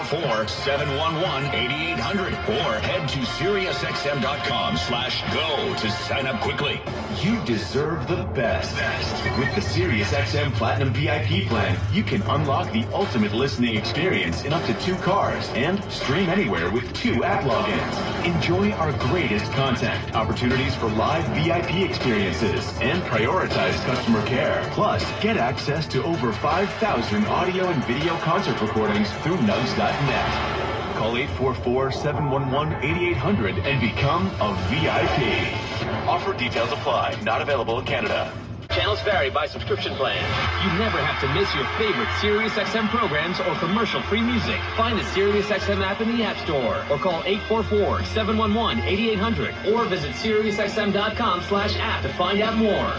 844-711-8800 or head to SiriusXM.com/go to sign up quickly. You deserve the best. With the SiriusXM Platinum VIP plan, you can unlock the ultimate listening experience in up to 2 cars and stream anywhere with 2 app logins. Enjoy our greatest content, opportunities for live VIP experiences, and prioritized customer care. Plus, get access to over 5,000 audio and video concert recordings through nugs.net. Call 844-711-8800 and become a VIP. Offer details apply. Not available in Canada. Channels vary by subscription plan. You never have to miss your favorite SiriusXM programs or commercial-free music. Find the SiriusXM app in the App Store or call 844-711-8800 or visit SiriusXM.com/app to find out more.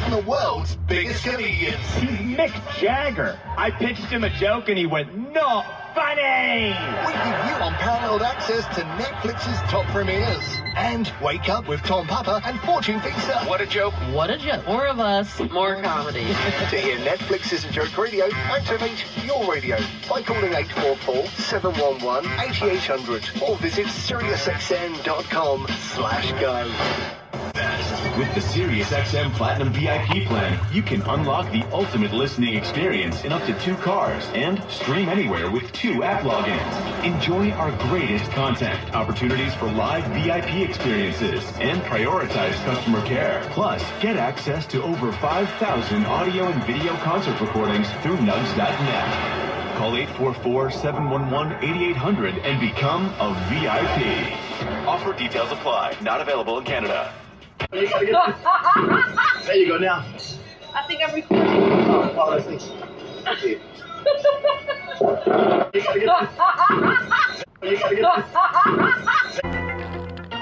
From the world's biggest comedians. He's Mick Jagger. I pitched him a joke and he went, "Not funny!" We give you unparalleled access to Netflix's top premieres. And Wake Up with Tom Papa and Fortune Feaster. What a joke. What a joke. More of us, more comedy. To hear Netflix's A Joke Radio, activate your radio by calling 844-711-8800 or visit SiriusXM.com/go. With the SiriusXM Platinum VIP plan, you can unlock the ultimate listening experience in up to 2 cars and stream anywhere with 2 app logins. Enjoy our greatest content, opportunities for live VIP experiences, and prioritized customer care. Plus, get access to over 5,000 audio and video concert recordings through nugs.net. Call 844-711-8800 and become a VIP. Offer details apply. Not available in Canada. There you go now. I think I'm recording. Oh, let's see.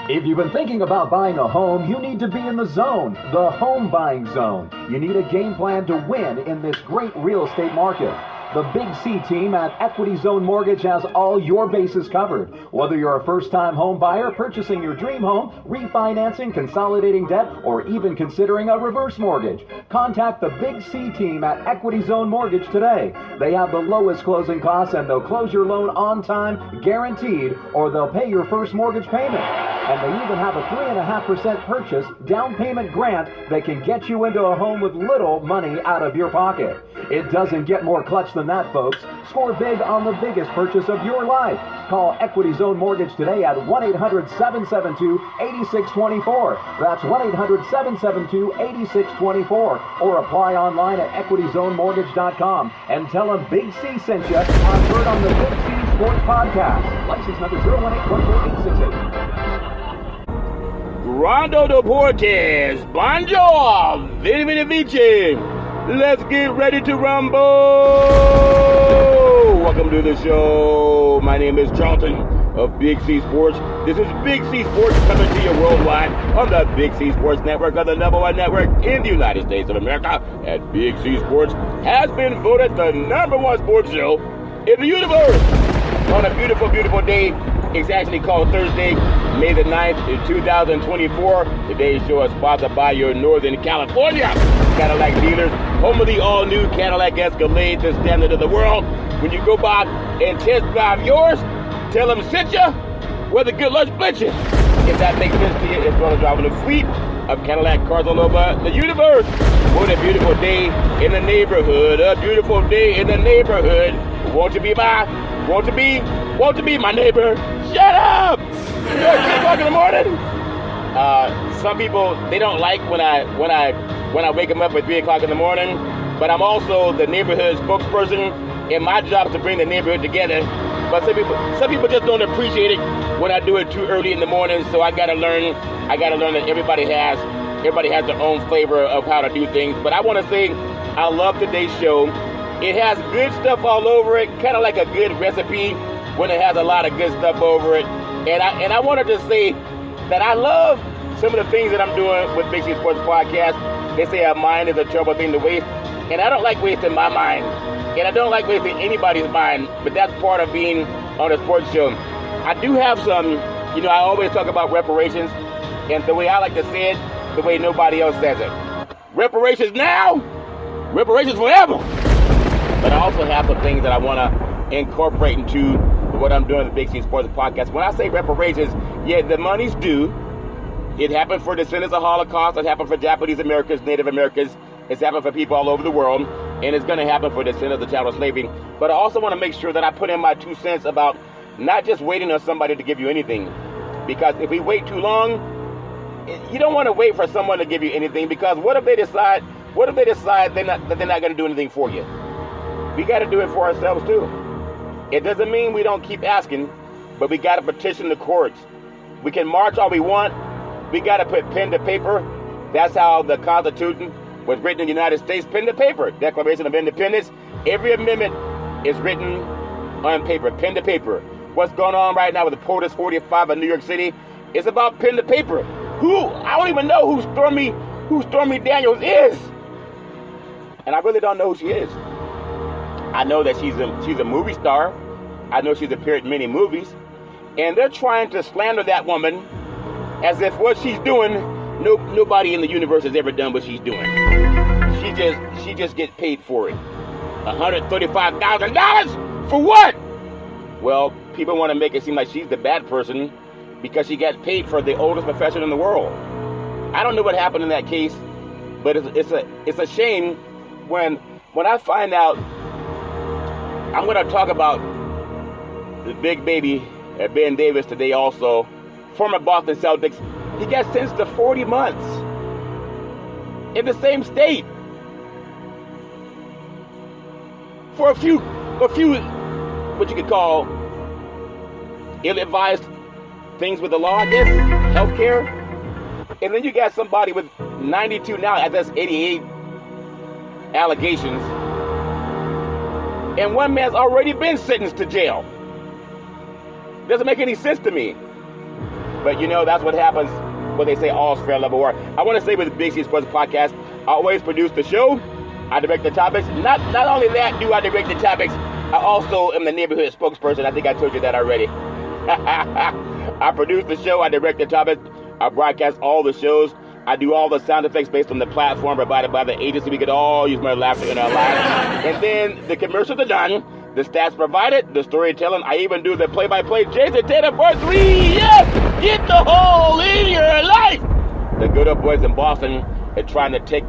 If you've been thinking about buying a home, you need to be in the zone, the home buying zone. You need a game plan to win in this great real estate market. The Big C team at Equity Zone Mortgage has all your bases covered. Whether you're a first-time home buyer, purchasing your dream home, refinancing, consolidating debt, or even considering a reverse mortgage, contact the Big C team at Equity Zone Mortgage today. They have the lowest closing costs and they'll close your loan on time, guaranteed, or they'll pay your first mortgage payment. And they even have a 3.5% purchase down payment grant that can get you into a home with little money out of your pocket. It doesn't get more clutch than that, folks. Score big on the biggest purchase of your life. Call Equity Zone Mortgage today at 1-800-772-8624. That's 1-800-772-8624. Or apply online at equityzonemortgage.com and tell them Big C sent you on Heard on the Big C Sports Podcast. License number 018-14868. Rondo Deportes, bonjour, veni vici. Let's get ready to rumble. Welcome to the show. My name is Charlton of Big C Sports. This is Big C Sports coming to you worldwide on the Big C Sports Network, on the #1 network in the United States of America. And Big C Sports has been voted the #1 sports show in the universe. On a beautiful, beautiful day. It's actually called Thursday, May the 9th, 2024. Today's show is sponsored by your Northern California Cadillac dealers, home of the all-new Cadillac Escalade, the standard of the world. When you go by and test drive yours, tell them sit ya, where the good lunch split you. If that makes sense to you, it's going to drive a fleet of Cadillac cars all over the universe. What a beautiful day in the neighborhood, a beautiful day in the neighborhood. Won't you be my neighbor? Shut up! You know, 3 o'clock in the morning. Some people, they don't like when I wake them up at 3 o'clock in the morning. But I'm also the neighborhood spokesperson, and my job is to bring the neighborhood together. But some people just don't appreciate it when I do it too early in the morning. So I gotta learn that everybody has their own flavor of how to do things. But I want to say I love today's show. It has good stuff all over it, kind of like a good recipe when it has a lot of good stuff over it. And I wanted to say that I love some of the things that I'm doing with Big C Sports Podcast. They say a mind is a terrible thing to waste, and I don't like wasting my mind, and I don't like wasting anybody's mind, but that's part of being on a sports show. I do have some, I always talk about reparations, and the way I like to say it, the way nobody else says it. Reparations now, reparations forever. But I also have some things that I want to incorporate into what I'm doing, the Big C Sports Podcast. When I say reparations, yeah, the money's due. It happened for descendants of Holocaust. It happened for Japanese Americans, Native Americans. It's happened for people all over the world. And it's going to happen for descendants of chattel slavery. But I also want to make sure that I put in my 2 cents about not just waiting on somebody to give you anything. Because if we wait too long, you don't want to wait for someone to give you anything, because what if they decide that they're not going to do anything for you? We got to do it for ourselves too. It doesn't mean we don't keep asking, but we got to petition the courts. We can march all we want. We got to put pen to paper. That's how the Constitution was written in the United States. Pen to paper. Declaration of Independence. Every amendment is written on paper. Pen to paper. What's going on right now with the POTUS 45 in New York City? It's about pen to paper. I don't even know who Stormy Daniels is. And I really don't know who she is. I know that she's a movie star. I know she's appeared in many movies. And they're trying to slander that woman as if what she's doing, nobody in the universe has ever done what she's doing. She just gets paid for it. $135,000 for what? Well, people want to make it seem like she's the bad person because she got paid for the oldest profession in the world. I don't know what happened in that case, but it's a shame when I find out. I'm going to talk about the big baby, Ben Davis, today also. Former Boston Celtics. He got sentenced to 40 months in the same state for a few, what you could call ill-advised things with the law, I guess, healthcare. And then you got somebody with 92 now, that's 88 allegations. And one man's already been sentenced to jail. Doesn't make any sense to me. But that's what happens when they say all's fair, love, or war. I want to say with the Big C Sports Podcast, I always produce the show. I direct the topics. Not only that do I direct the topics, I also am the neighborhood spokesperson. I think I told you that already. I produce the show. I direct the topics. I broadcast all the shows. I do all the sound effects based on the platform provided by the agency. We could all use more laughter in our lives. And then the commercials are done. The stats provided. The storytelling. I even do the play-by-play. Jason Tatum for 3. Yes! Get the hole in your life! The good old boys in Boston are trying to take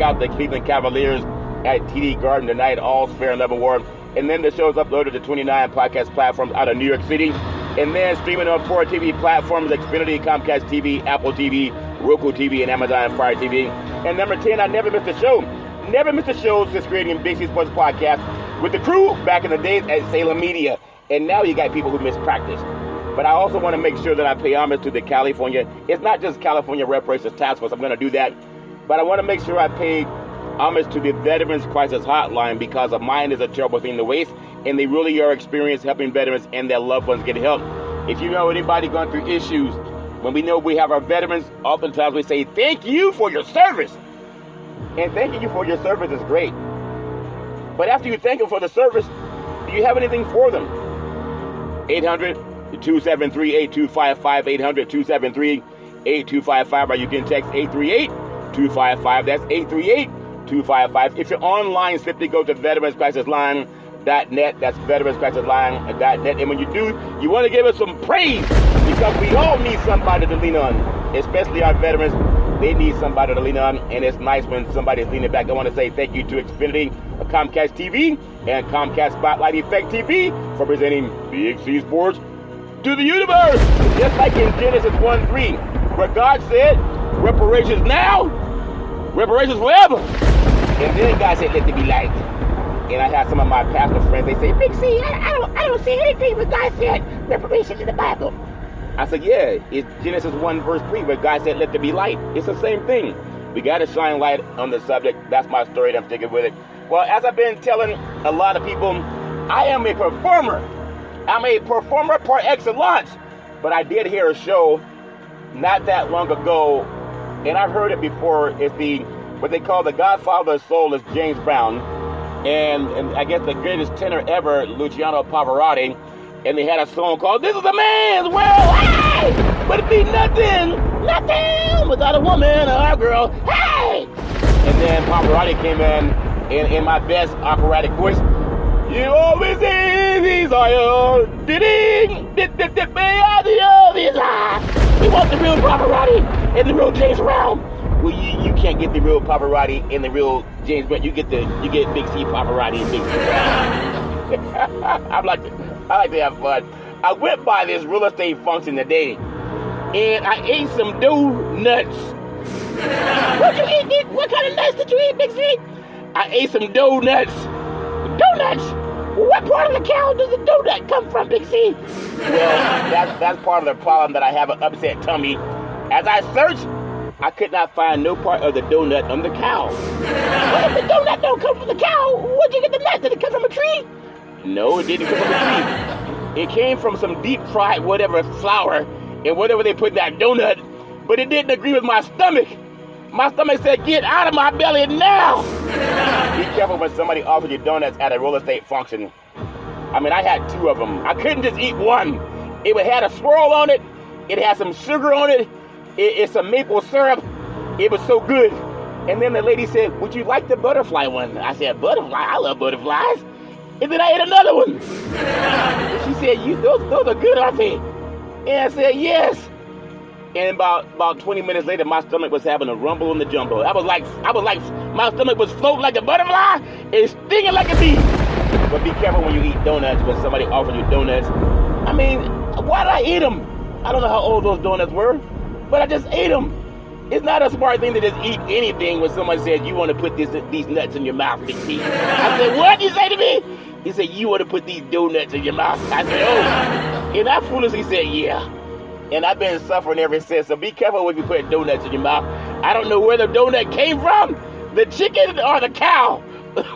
out the Cleveland Cavaliers at TD Garden tonight. All's fair and level war. And then the show's uploaded to 29 podcast platforms out of New York City. And then streaming on 4 TV platforms: Xfinity, Comcast TV, Apple TV, Roku TV, and Amazon Fire TV. And number 10, I never missed a show. Never missed a show since creating Big C Sports Podcast with the crew back in the days at Salem Media. And now you got people who miss practice. But I also want to make sure that I pay homage to the California. It's not just California Reparations Task Force. I'm going to do that. But I want to make sure I pay homage to the Veterans Crisis Hotline, because a mind is a terrible thing to waste. And they really are experienced helping veterans and their loved ones get help. If you know anybody going through issues, when we know we have our veterans, oftentimes we say, thank you for your service. And thanking you for your service is great. But after you thank them for the service, do you have anything for them? 800-273-8255, 800-273-8255, or you can text 838-255. That's 838-255. If you're online, simply go to veteranscrisisline.net. That's veteranscrisisline.net. And when you do, you want to give us some praise, because we all need somebody to lean on, especially our veterans. They need somebody to lean on, and it's nice when somebody's leaning back. I want to say thank you to Xfinity, Comcast TV, and Comcast Spotlight Effect TV for presenting Big C Sports to the universe. Just like in Genesis 1:3, where God said, reparations now, reparations forever. And then God said, let there be light. And I have some of my pastor friends, they say, Big C, I don't see anything where God said reparations in the Bible. I said, yeah, it's Genesis 1:3, where God said, let there be light. It's the same thing. We got to shine light on the subject. That's my story, and I'm sticking with it. Well, as I've been telling a lot of people, I am a performer. I'm a performer par excellence. But I did hear a show not that long ago, and I've heard it before. It's what they call the Godfather of Soul is James Brown. And I guess the greatest tenor ever, Luciano Pavarotti. And they had a song called This Is a Man's World, hey! But it be nothing without a woman or a girl, hey! And then Pavarotti came in my best operatic voice. You always say these are your ding. We want the real Pavarotti and the real James Brown. Well, you can't get the real Pavarotti and the real James Brown. You get Big C Pavarotti and Big C Brown. I like to have fun. I went by this real estate function today, and I ate some donuts. What you eat? What kind of nuts did you eat, Big C? I ate some donuts. Donuts? What part of the cow does the donut come from, Big C? Well, that's part of the problem, that I have an upset tummy. As I searched, I could not find no part of the donut on the cow. Well, if the donut don't come from the cow, where'd you get the nut? Did it come from a tree? No, it didn't come from a tree. It came from some deep fried whatever flour and whatever they put in that donut, but it didn't agree with my stomach. My stomach said, get out of my belly now. Be careful when somebody offers you donuts at a real estate function. I mean, I had 2 of them. I couldn't just eat one. It had a swirl on it. It had some sugar on it. It's some maple syrup. It was so good. And then the lady said, would you like the butterfly one? I said, butterfly? I love butterflies. And then I ate another one. And she said, those are good, aren't they? And I said, yes. And about 20 minutes later, my stomach was having a rumble in the jumbo. I was like, my stomach was floating like a butterfly and stinging like a bee. But be careful when you eat donuts, when somebody offers you donuts. I mean, why did I eat them? I don't know how old those donuts were, but I just ate them. It's not a smart thing to just eat anything when someone says, you want to put these nuts in your mouth, Big C. I said, what did you say to me? He said, you want to put these donuts in your mouth? I said, oh. And I foolishly said, yeah. And I've been suffering ever since, so be careful when you put donuts in your mouth. I don't know where the donut came from, the chicken or the cow,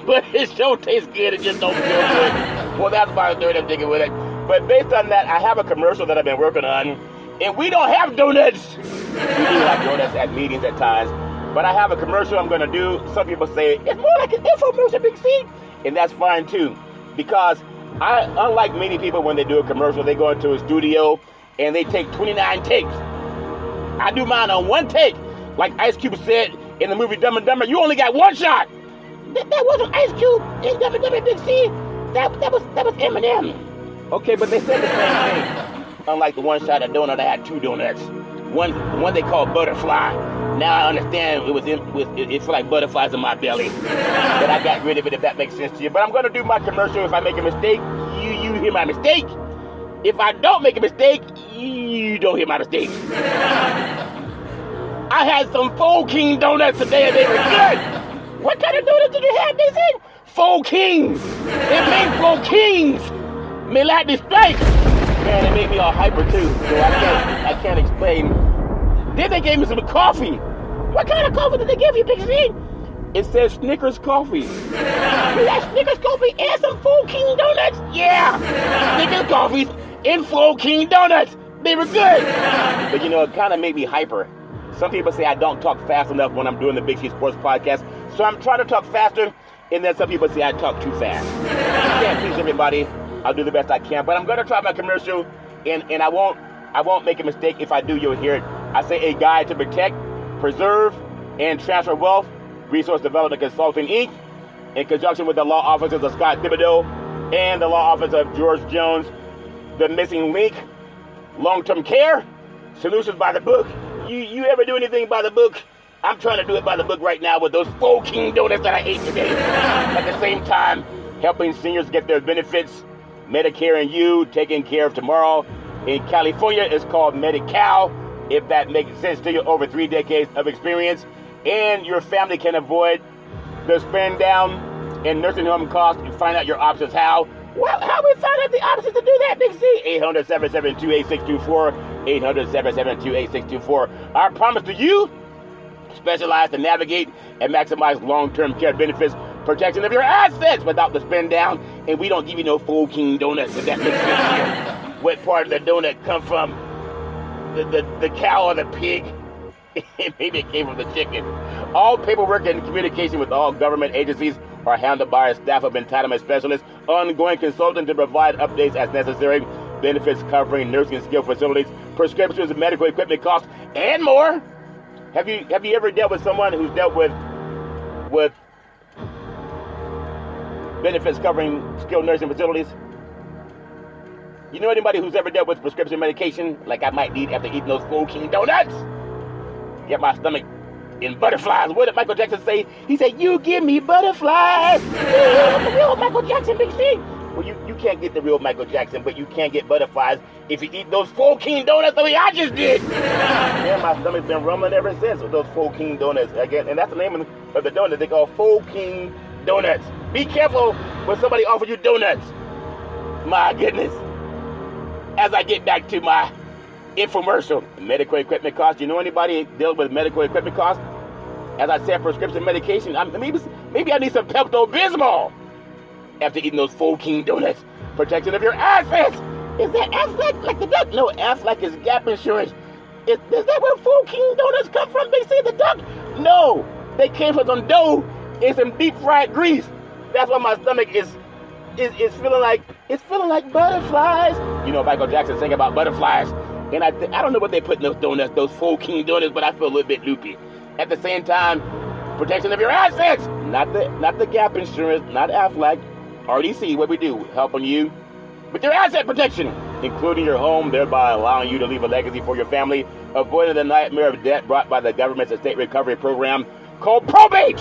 but it sure tastes good. It just don't feel good. Well, that's my third I'm thinking with it. But based on that, I have a commercial that I've been working on, and we don't have donuts. We do have donuts at meetings at times, but I have a commercial I'm going to do. Some people say, it's more like an infomercial, Big C, and that's fine too, because unlike many people, when they do a commercial, they go into a studio and they take 29 takes. I do mine on 1 take. Like Ice Cube said in the movie Dumb and Dumber, you only got 1 shot. That wasn't Ice Cube in Dumb and Dumber, Big C. That was Eminem. Okay, but they said the same thing. Unlike the 1 shot of donut, I had 2 donuts. One they called Butterfly. Now I understand it's like butterflies in my belly. But I got rid of it, if that makes sense to you. But I'm going to do my commercial. If I make a mistake, you hear my mistake. If I don't make a mistake, you don't hear my mistake. I had some Four King donuts today and they were good. What kind of donuts did you have, they said? Four Kings. It made Four Kings. Me like this steak. Man, it made me all hyper too, so I can't explain. Then they gave me some coffee. What kind of coffee did they give you, Big C? It says Snickers coffee. You got Snickers coffee and some Four King donuts? Yeah. Snickers coffees and Four King donuts. They were good. But you know, it kind of made me hyper. Some people say I don't talk fast enough when I'm doing the Big C Sports Podcast. So I'm trying to talk faster. And then some people say I talk too fast. I can't please everybody. I'll do the best I can. But I'm going to try my commercial. And I won't make a mistake. If I do, you'll hear it. I say a guide to protect, preserve, and transfer wealth. Resource Development Consulting, Inc. In conjunction with the law offices of Scott Thibodeau and the law office of George Jones. The Missing Link, Long-Term Care, Solutions by the Book. You ever do anything by the book? I'm trying to do it by the book right now with those Four King donuts that I ate today. At the same time, helping seniors get their benefits. Medicare and You, taking care of tomorrow. In California, it's called Medi-Cal, if that makes sense to you, over 3 decades of experience. And your family can avoid the spend down in nursing home costs and find out your options. How? Well, how we find out the options to do that, Big C? 800-772-8624. 800-772-8624. Our promise to you, specialized to navigate and maximize long-term care benefits, protection of your assets without the spend down, and we don't give you no Four King donuts, if that makes sense here. What part of the donut come from? The cow or the pig? Maybe it came from the chicken. All paperwork and communication with all government agencies are handled by a staff of entitlement specialists, ongoing consulting to provide updates as necessary, benefits covering nursing skill facilities, prescriptions, medical equipment costs, and more. Have you ever dealt with someone who's dealt with benefits covering skilled nursing facilities. You know anybody who's ever dealt with prescription medication like I might need after eating those full king donuts? Get my stomach in butterflies. What did Michael Jackson say? He said, "You give me butterflies." The real Michael Jackson, Big C. Well, you can't get the real Michael Jackson, but you can get butterflies if you eat those full king donuts the way I just did. Man, my stomach's been rumbling ever since with those full king donuts. Again, and that's the name of the donut. They call full king donuts. Be careful when somebody offers you donuts. My goodness. As I get back to my infomercial, medical equipment costs. You know anybody dealing with medical equipment costs? As I said, prescription medication. Maybe I need some Pepto-Bismol after eating those full king donuts. Protection of your assets. Is that Aflac like the duck? No, Aflac is Gap Insurance. Is that where full king donuts come from? They say the duck? No, they came from some dough and some deep fried grease. That's why my stomach is feeling like butterflies. You know, Michael Jackson sang about butterflies. And I don't know what they put in those donuts, those full king donuts, but I feel a little bit loopy. At the same time, protection of your assets. Not the Gap Insurance, not Aflac. RDC, what we do, helping you with your asset protection, including your home, thereby allowing you to leave a legacy for your family, avoiding the nightmare of debt brought by the government's estate recovery program called probate.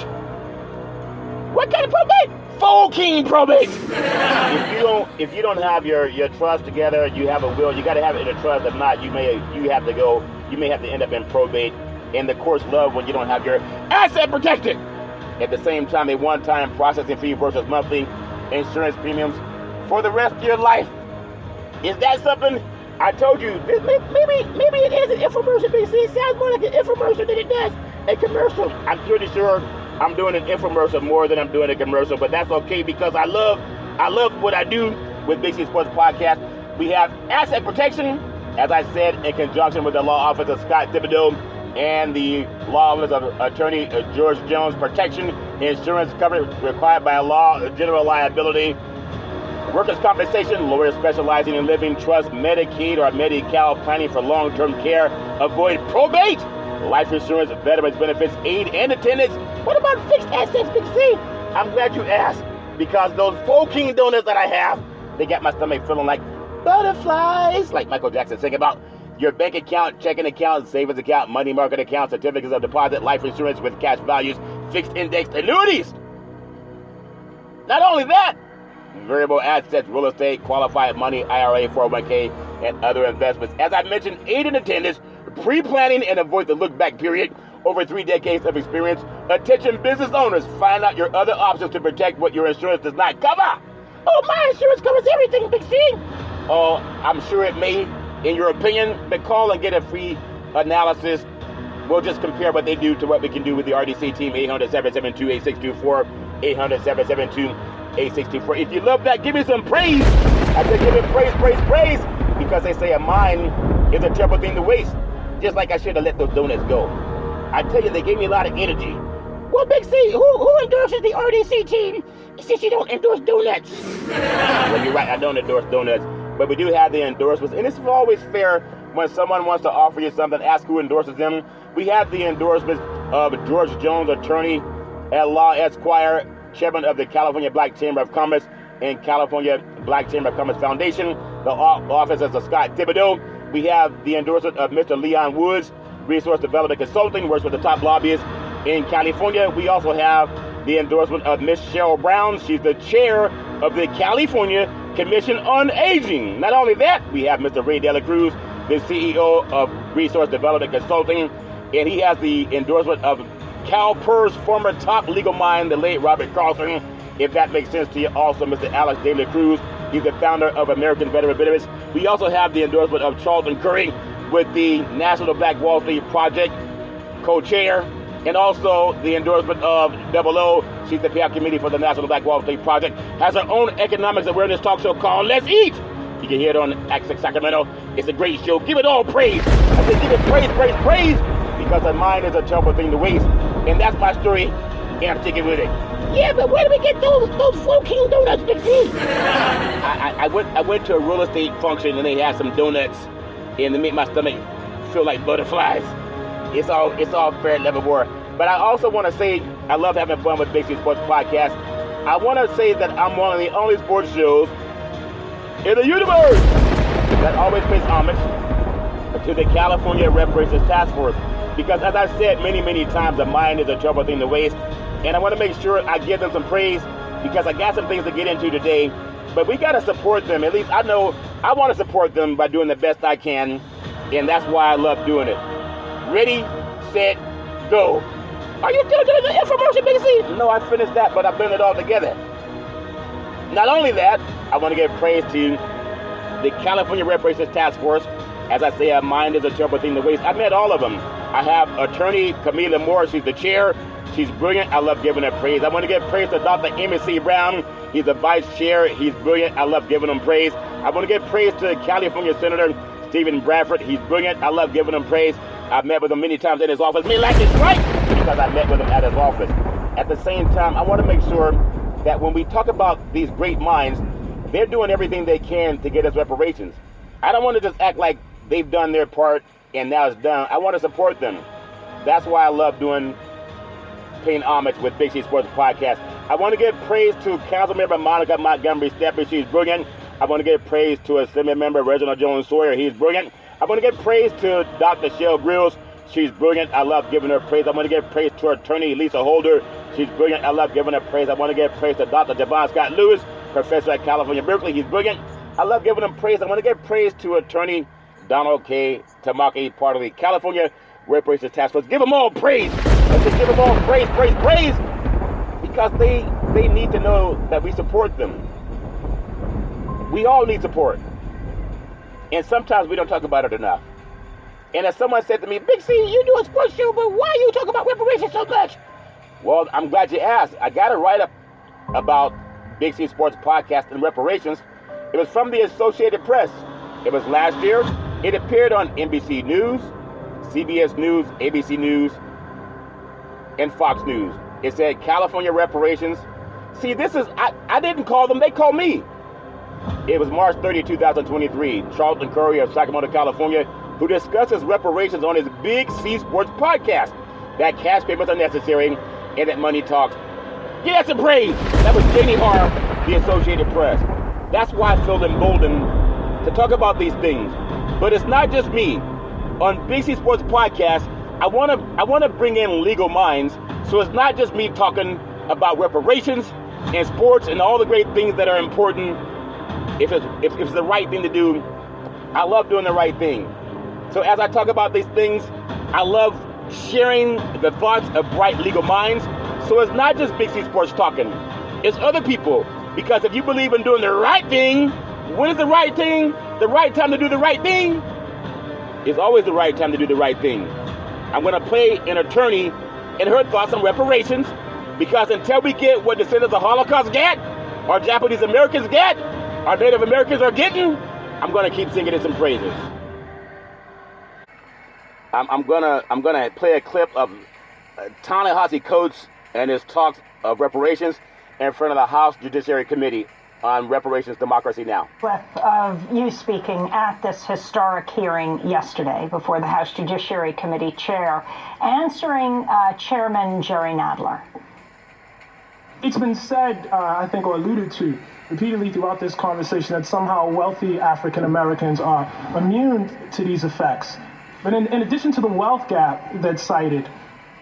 What kind of probate? Full king probate. If you don't have your trust together, you have a will, you got to have it in a trust. If not, you may have to end up in probate. And the courts love when you don't have your asset protected. At the same time, a one-time processing fee versus monthly insurance premiums for the rest of your life. Is that something? I told you, maybe it is an infomercial, BC. It sounds more like an infomercial than it does a commercial. I'm pretty sure I'm doing an infomercial more than I'm doing a commercial, but that's okay because I love what I do with Big C Sports Podcast. We have asset protection, as I said, in conjunction with the law office of Scott Thibodeau and the law office of Attorney George Jones. Protection, insurance coverage required by law, general liability, workers' compensation, lawyers specializing in living trust, Medicaid or Medi-Cal planning for long-term care, avoid probate, life insurance, veterans benefits, aid and attendance. What about fixed assets, Big C? I'm glad you asked, because those full king donuts that I have, they got my stomach feeling like butterflies, like Michael Jackson sang about. Your bank account, checking account, savings account, money market account, certificates of deposit, life insurance with cash values, fixed indexed annuities. Not only that, variable assets, real estate, qualified money, IRA, 401k, and other investments. As I mentioned, aid and attendance, pre-planning and avoid the look-back period. Over 3 decades of experience. Attention business owners, find out your other options to protect what your insurance does not cover. Oh, my insurance covers everything, Big C. Oh, I'm sure it may. In your opinion, but call and get a free analysis. We'll just compare what they do to what we can do with the RDC team. 800-772-8624. 800-772-8624. If you love that, give me some praise. I said give it praise. Because they say a mind is a terrible thing to waste. Just like I should have let those donuts go. I tell you, they gave me a lot of energy. Well, Big C, who endorses the RDC team since you don't endorse donuts? Well, you're right, I don't endorse donuts. But we do have the endorsements, and it's always fair when someone wants to offer you something, ask who endorses them. We have the endorsements of George Jones, attorney at law, Esquire, chairman of the California Black Chamber of Commerce and California Black Chamber of Commerce Foundation, the office of Scott Thibodeau. We have the endorsement of Mr. Leon Woods, resource development consulting, works with the top lobbyists in California. We also have the endorsement of Miss Cheryl Brown. She's the chair of the California Commission on Aging. Not only that, we have Mr. Ray De La Cruz, the CEO of Resource Development Consulting, and he has the endorsement of CalPERS former top legal mind, the late Robert Carlson. If that makes sense to you, also Mr. Alex De La Cruz. He's the founder of American Veteran Benefits. We also have the endorsement of Charlton Curry with the National Black Wall Street Project, co-chair, and also the endorsement of Double O. She's the PR committee for the National Black Wall Street Project. Has her own economics awareness talk show called Let's Eat. You can hear it on Access Sacramento. It's a great show. Give it all praise. I said give it praise, because a mind is a terrible thing to waste. And that's my story, and I'm sticking with it. Yeah, but where do we get those full king donuts, Big C? I went to a real estate function and they had some donuts, and they made my stomach feel like butterflies. It's all fair and level war. But I also want to say I love having fun with Big C Sports Podcast. I want to say that I'm one of the only sports shows in the universe that always pays homage to the California Reparations Task Force. Because as I've said many, many times, the mind is a trouble thing to waste. And I want to make sure I give them some praise because I got some things to get into today. But we got to support them. At least I know I want to support them by doing the best I can. And that's why I love doing it. Ready, set, go. Are you still doing the infomercial, Big C? No, I finished that, but I blended it all together. Not only that, I want to give praise to the California Reparations Task Force. As I say, our mind is a terrible thing to waste. I met all of them. I have attorney Camila Moore. She's the chair. She's brilliant. I love giving her praise. I want to give praise to Dr. Emmett C. Brown. He's the vice chair. He's brilliant. I love giving him praise. I want to give praise to California Senator Stephen Bradford. He's brilliant. I love giving him praise. I've met with him many times in his office. Me like it's right because I met with him at his office. At the same time, I want to make sure that when we talk about these great minds, they're doing everything they can to get us reparations. I don't want to just act like they've done their part and now it's done. I want to support them. That's why I love paying homage with Big C Sports Podcast. I want to give praise to Councilmember Monica Montgomery Stephanie. She's brilliant. I want to give praise to Assembly Member Reginald Jones Sawyer. He's brilliant. I want to give praise to Dr. Shell Grills. She's brilliant. I love giving her praise. I want to give praise to Attorney Lisa Holder. She's brilliant. I love giving her praise. I want to give praise to Dr. Javon Scott Lewis, professor at California Berkeley. He's brilliant. I love giving him praise. I want to give praise to Attorney Donald K. Tamaki, part of the California Reparations Task Force. Give them all praise. Let's just give them all praise, praise, praise. Because they need to know that we support them. We all need support. And sometimes we don't talk about it enough. And as someone said to me, Big C, you do a sports show, but why you talk about reparations so much? Well, I'm glad you asked. I got a write-up about Big C Sports Podcast and reparations. It was from the Associated Press. It was last year. It appeared on NBC News, CBS News, ABC News, and Fox News. It said California reparations. See, this is, I didn't call them, they called me. It was March 30, 2023. Charlton Curry of Sacramento, California, who discusses reparations on his Big C Sports Podcast. That cash payments are necessary and that money talks. Give that some praise. That was Janie Harr, the Associated Press. That's why I feel emboldened to talk about these things. But it's not just me. On Big C Sports Podcast, I want to bring in legal minds, so it's not just me talking about reparations and sports and all the great things that are important. If it's the right thing to do, I love doing the right thing. So as I talk about these things, I love sharing the thoughts of bright legal minds. So it's not just Big C Sports talking. It's other people. Because if you believe in doing the right thing, when is the right thing? The right time to do the right thing? It's always the right time to do the right thing. I'm going to play an attorney and her thoughts on reparations. Because until we get what descendants of the Holocaust get, or Japanese Americans get, our Native Americans are getting, I'm going to keep singing it some praises. I'm gonna play a clip of Ta-NAHASHI Coates and his talks of reparations in front of the House Judiciary Committee on Reparations Democracy Now. Of you speaking at this historic hearing yesterday before the House Judiciary Committee chair, answering Chairman Jerry Nadler. It's been said, I think, or alluded to repeatedly throughout this conversation that somehow wealthy African Americans are immune to these effects. But in addition to the wealth gap that's cited,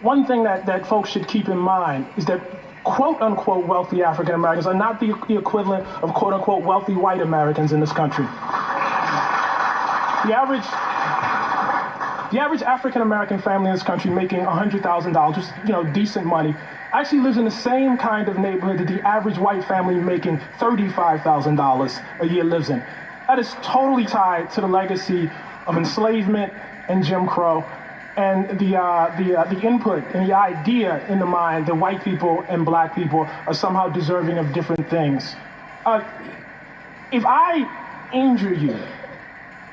one thing that folks should keep in mind is that quote-unquote wealthy African Americans are not the equivalent of quote-unquote wealthy white Americans in this country. The average African American family in this country making $100,000, just decent money, actually lives in the same kind of neighborhood that the average white family making $35,000 a year lives in. That is totally tied to the legacy of enslavement and Jim Crow, and the input and the idea in the mind that white people and black people are somehow deserving of different things. If I injure you,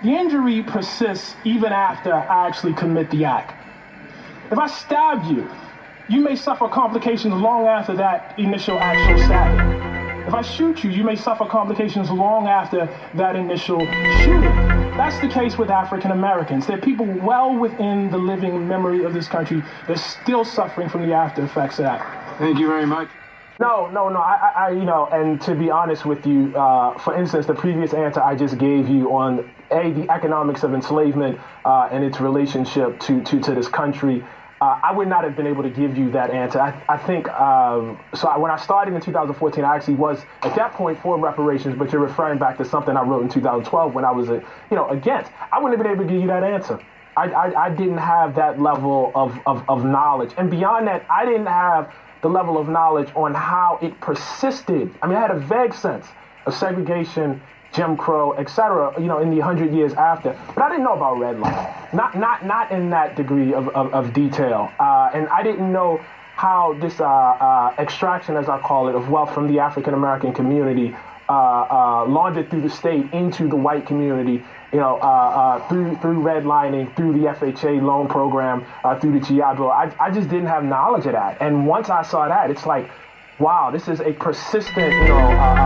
the injury persists even after I actually commit the act. If I stab you, you may suffer complications long after that initial actual stabbing. If I shoot you, you may suffer complications long after that initial shooting. That's the case with African Americans. There are people well within the living memory of this country that are still suffering from the after effects of that. Thank you very much. No. And to be honest with you, for instance, the previous answer I just gave you on the economics of enslavement and its relationship to this country, I would not have been able to give you that answer. I think, when I started in 2014, I actually was at that point for reparations, but you're referring back to something I wrote in 2012 when I was, against. I wouldn't have been able to give you that answer. I didn't have that level of knowledge. And beyond that, I didn't have the level of knowledge on how it persisted. I mean, I had a vague sense of segregation, Jim Crow, et cetera, in the 100 years after. But I didn't know about redlining, not in that degree of detail. And I didn't know how this extraction, as I call it, of wealth from the African-American community laundered through the state into the white community, through redlining, through the FHA loan program, through the GI Bill. I just didn't have knowledge of that. And once I saw that, it's like, wow, this is a persistent,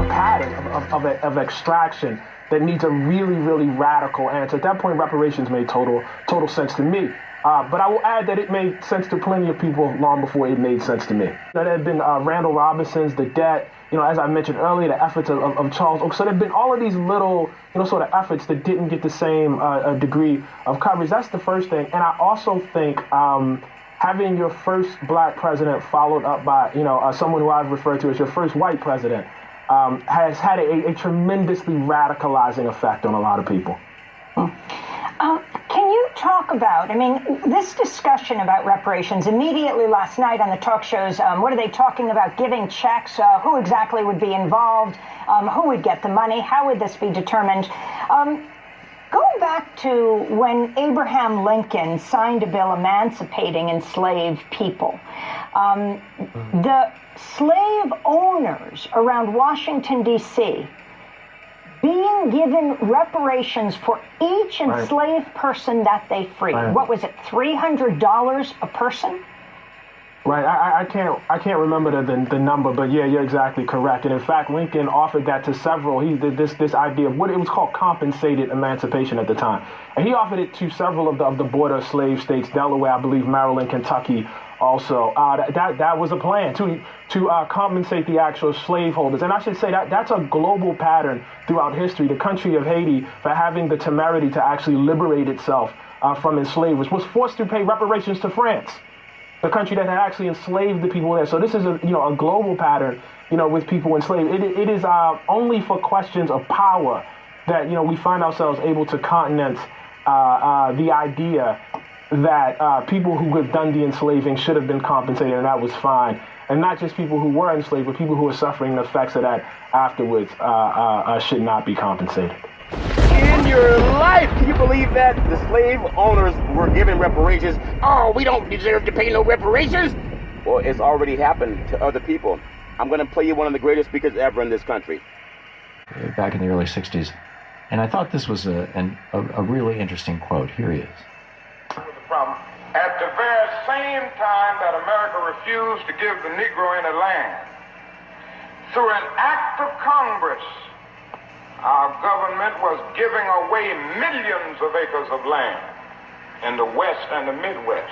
pattern of extraction that needs a really, really radical answer. At that point, reparations made total sense to me. But I will add that it made sense to plenty of people long before it made sense to me. There had been Randall Robinson's The Debt, as I mentioned earlier, the efforts of Charles Oak. So there have been all of these little, sort of efforts that didn't get the same degree of coverage. That's the first thing. And I also think having your first black president followed up by, someone who I've referred to as your first white president has had a tremendously radicalizing effect on a lot of people. Can you talk about, this discussion about reparations immediately last night on the talk shows, what are they talking about? Giving checks? Who exactly would be involved? Who would get the money? How would this be determined? Going back to when Abraham Lincoln signed a bill emancipating enslaved people, the slave owners around Washington, D.C., being given reparations for each enslaved person that they freed. Right. What was it, $300 a person? Right. I can't remember the number, but yeah, you're exactly correct. And in fact, Lincoln offered that to several. He did this idea of what it was called compensated emancipation at the time, and he offered it to several of the border slave states, Delaware, I believe, Maryland, Kentucky. Also, that was a plan to compensate the actual slaveholders. And I should say that's a global pattern throughout history. The country of Haiti, for having the temerity to actually liberate itself from enslavers, was forced to pay reparations to France, the country that had actually enslaved the people there. So this is a global pattern, with people enslaved. It is only for questions of power that we find ourselves able to countenance the idea that people who have done the enslaving should have been compensated, and that was fine. And not just people who were enslaved, but people who were suffering the effects of that afterwards should not be compensated. In your life, can you believe that? The slave owners were given reparations. Oh, we don't deserve to pay no reparations. Well, it's already happened to other people. I'm going to play you one of the greatest speakers ever in this country. Back in the early 60s. And I thought this was a really interesting quote. Here he is. Problem. At the very same time that America refused to give the Negro any land, through an act of Congress, our government was giving away millions of acres of land in the West and the Midwest,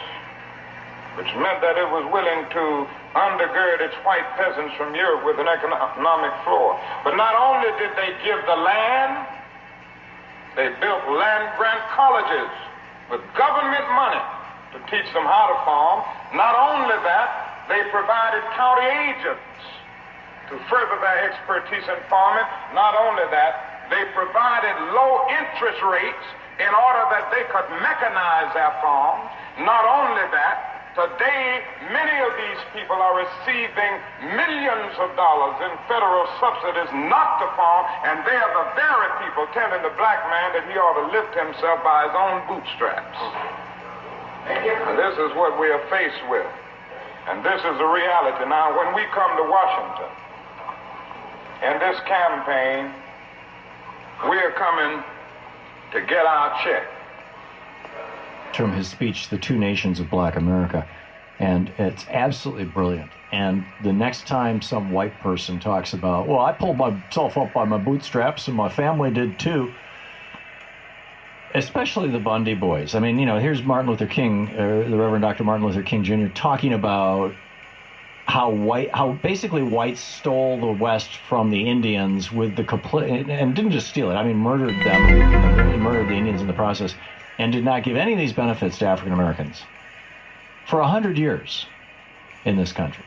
which meant that it was willing to undergird its white peasants from Europe with an economic floor. But not only did they give the land, they built land-grant colleges with government money to teach them how to farm. Not only that, they provided county agents to further their expertise in farming. Not only that, they provided low interest rates in order that they could mechanize their farms. Not only that, today many of these people are receiving millions of dollars in federal subsidies not to farm, and they are the very people telling the black man that he ought to lift himself by his own bootstraps. And this is what we are faced with, and this is the reality. Now, when we come to Washington in this campaign, we are coming to get our check. From his speech, The Two Nations of Black America, and it's absolutely brilliant. And the next time some white person talks about, well, I pulled myself up by my bootstraps and my family did too, especially the Bundy boys. I mean, here's Martin Luther King, the Reverend Dr. Martin Luther King Jr. talking about how basically whites stole the West from the Indians with the complete, and didn't just steal it. I mean, murdered them, murdered the Indians in the process, and did not give any of these benefits to African Americans for 100 years in this country.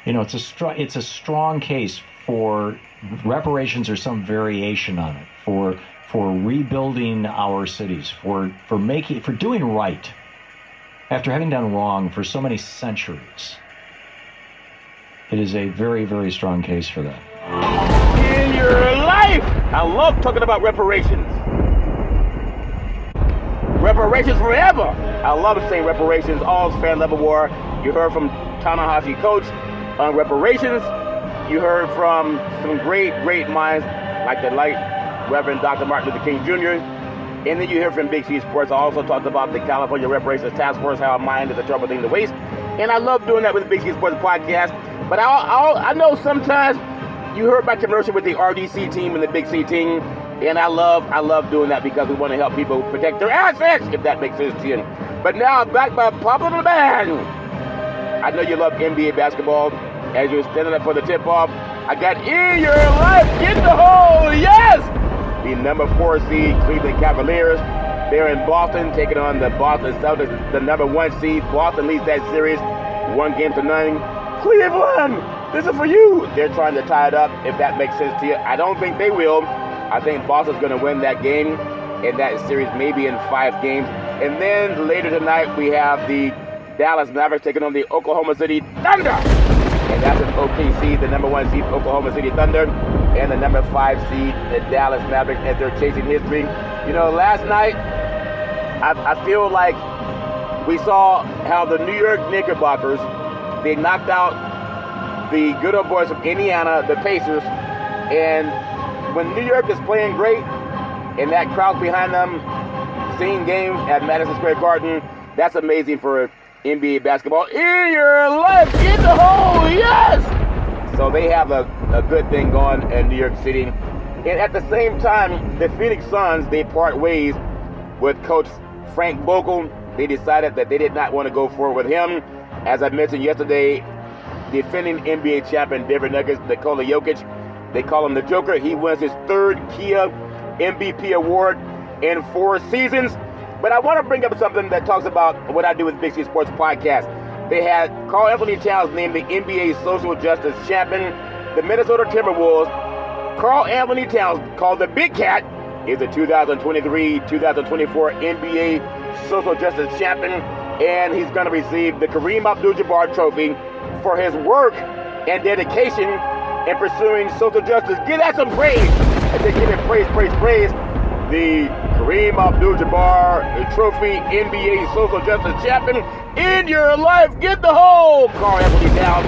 You know, it's a strong case for reparations or some variation on it, for rebuilding our cities, for doing right after having done wrong for so many centuries. It is a very, very strong case for that. In your life! I love talking about reparations. Reparations forever! I love saying reparations, all fan level war. You heard from Ta-NAHASHI Coates on reparations. You heard from some great minds like the late Reverend Dr. Martin Luther King Jr. And then you hear from Big C Sports. I also talked about the California Reparations Task Force, how a mind is a terrible thing to waste. And I love doing that with the Big C Sports podcast. But I know sometimes you heard my commercial with the RDC team and the Big C team. And I love doing that because we want to help people protect their assets, if that makes sense to you. But now I'm back by popular demand. I know you love NBA basketball. As you're standing up for the tip-off, I got In Your Life, Get the Hole, yes! The number 4 seed Cleveland Cavaliers. They're in Boston, taking on the Boston Celtics, the number 1 seed. Boston leads that series 1-0. Cleveland, this is for you. They're trying to tie it up, if that makes sense to you. I don't think they will. I think Boston's going to win that game, and that series maybe in 5 games. And then later tonight, we have the Dallas Mavericks taking on the Oklahoma City Thunder. And that's an OKC, the number 1 seed, Oklahoma City Thunder, and the number 5 seed, the Dallas Mavericks, as they're chasing history. You know, last night, I feel like we saw how the New York Knickerbockers, they knocked out the good old boys from Indiana, the Pacers, and when New York is playing great, and that crowd behind them, seeing games at Madison Square Garden, that's amazing for NBA basketball. In your life, get the hole, yes! So they have a good thing going in New York City. And at the same time, the Phoenix Suns, they part ways with Coach Frank Vogel. They decided that they did not want to go forward with him. As I mentioned yesterday, defending NBA champion Denver Nuggets, Nikola Jokic, they call him the Joker. He wins his 3rd Kia MVP award in 4 seasons. But I want to bring up something that talks about what I do with Big C Sports Podcast. They had Karl Anthony Towns named the NBA Social Justice Champion. The Minnesota Timberwolves, Karl Anthony Towns, called the Big Cat, is the 2023-2024 NBA Social Justice Champion. And he's going to receive the Kareem Abdul-Jabbar Trophy for his work and dedication in pursuing social justice. Give that some praise. I say give it praise. The Kareem Abdul-Jabbar Trophy NBA Social Justice Champion. In your life, get the hole, Karl Anthony Towns.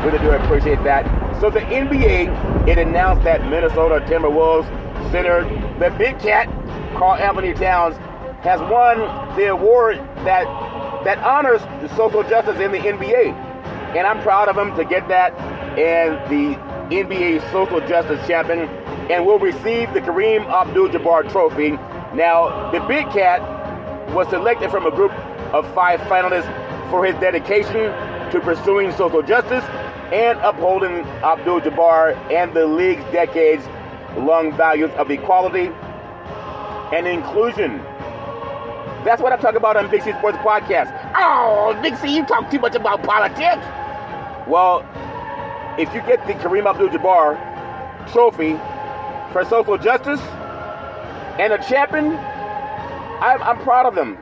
Really do appreciate that. So the NBA, it announced that Minnesota Timberwolves center, the Big Cat, Karl Anthony Towns, has won the award that honors social justice in the NBA. And I'm proud of him to get that, and the NBA Social Justice Champion, and will receive the Kareem Abdul-Jabbar Trophy. Now, the Big Cat was selected from a group of 5 finalists for his dedication to pursuing social justice and upholding Abdul-Jabbar and the league's decades-long values of equality and inclusion. That's what I'm talking about on Big C Sports Podcast. Oh, Big C, you talk too much about politics. Well, if you get the Kareem Abdul-Jabbar Trophy for social justice and a champion, I'm proud of them,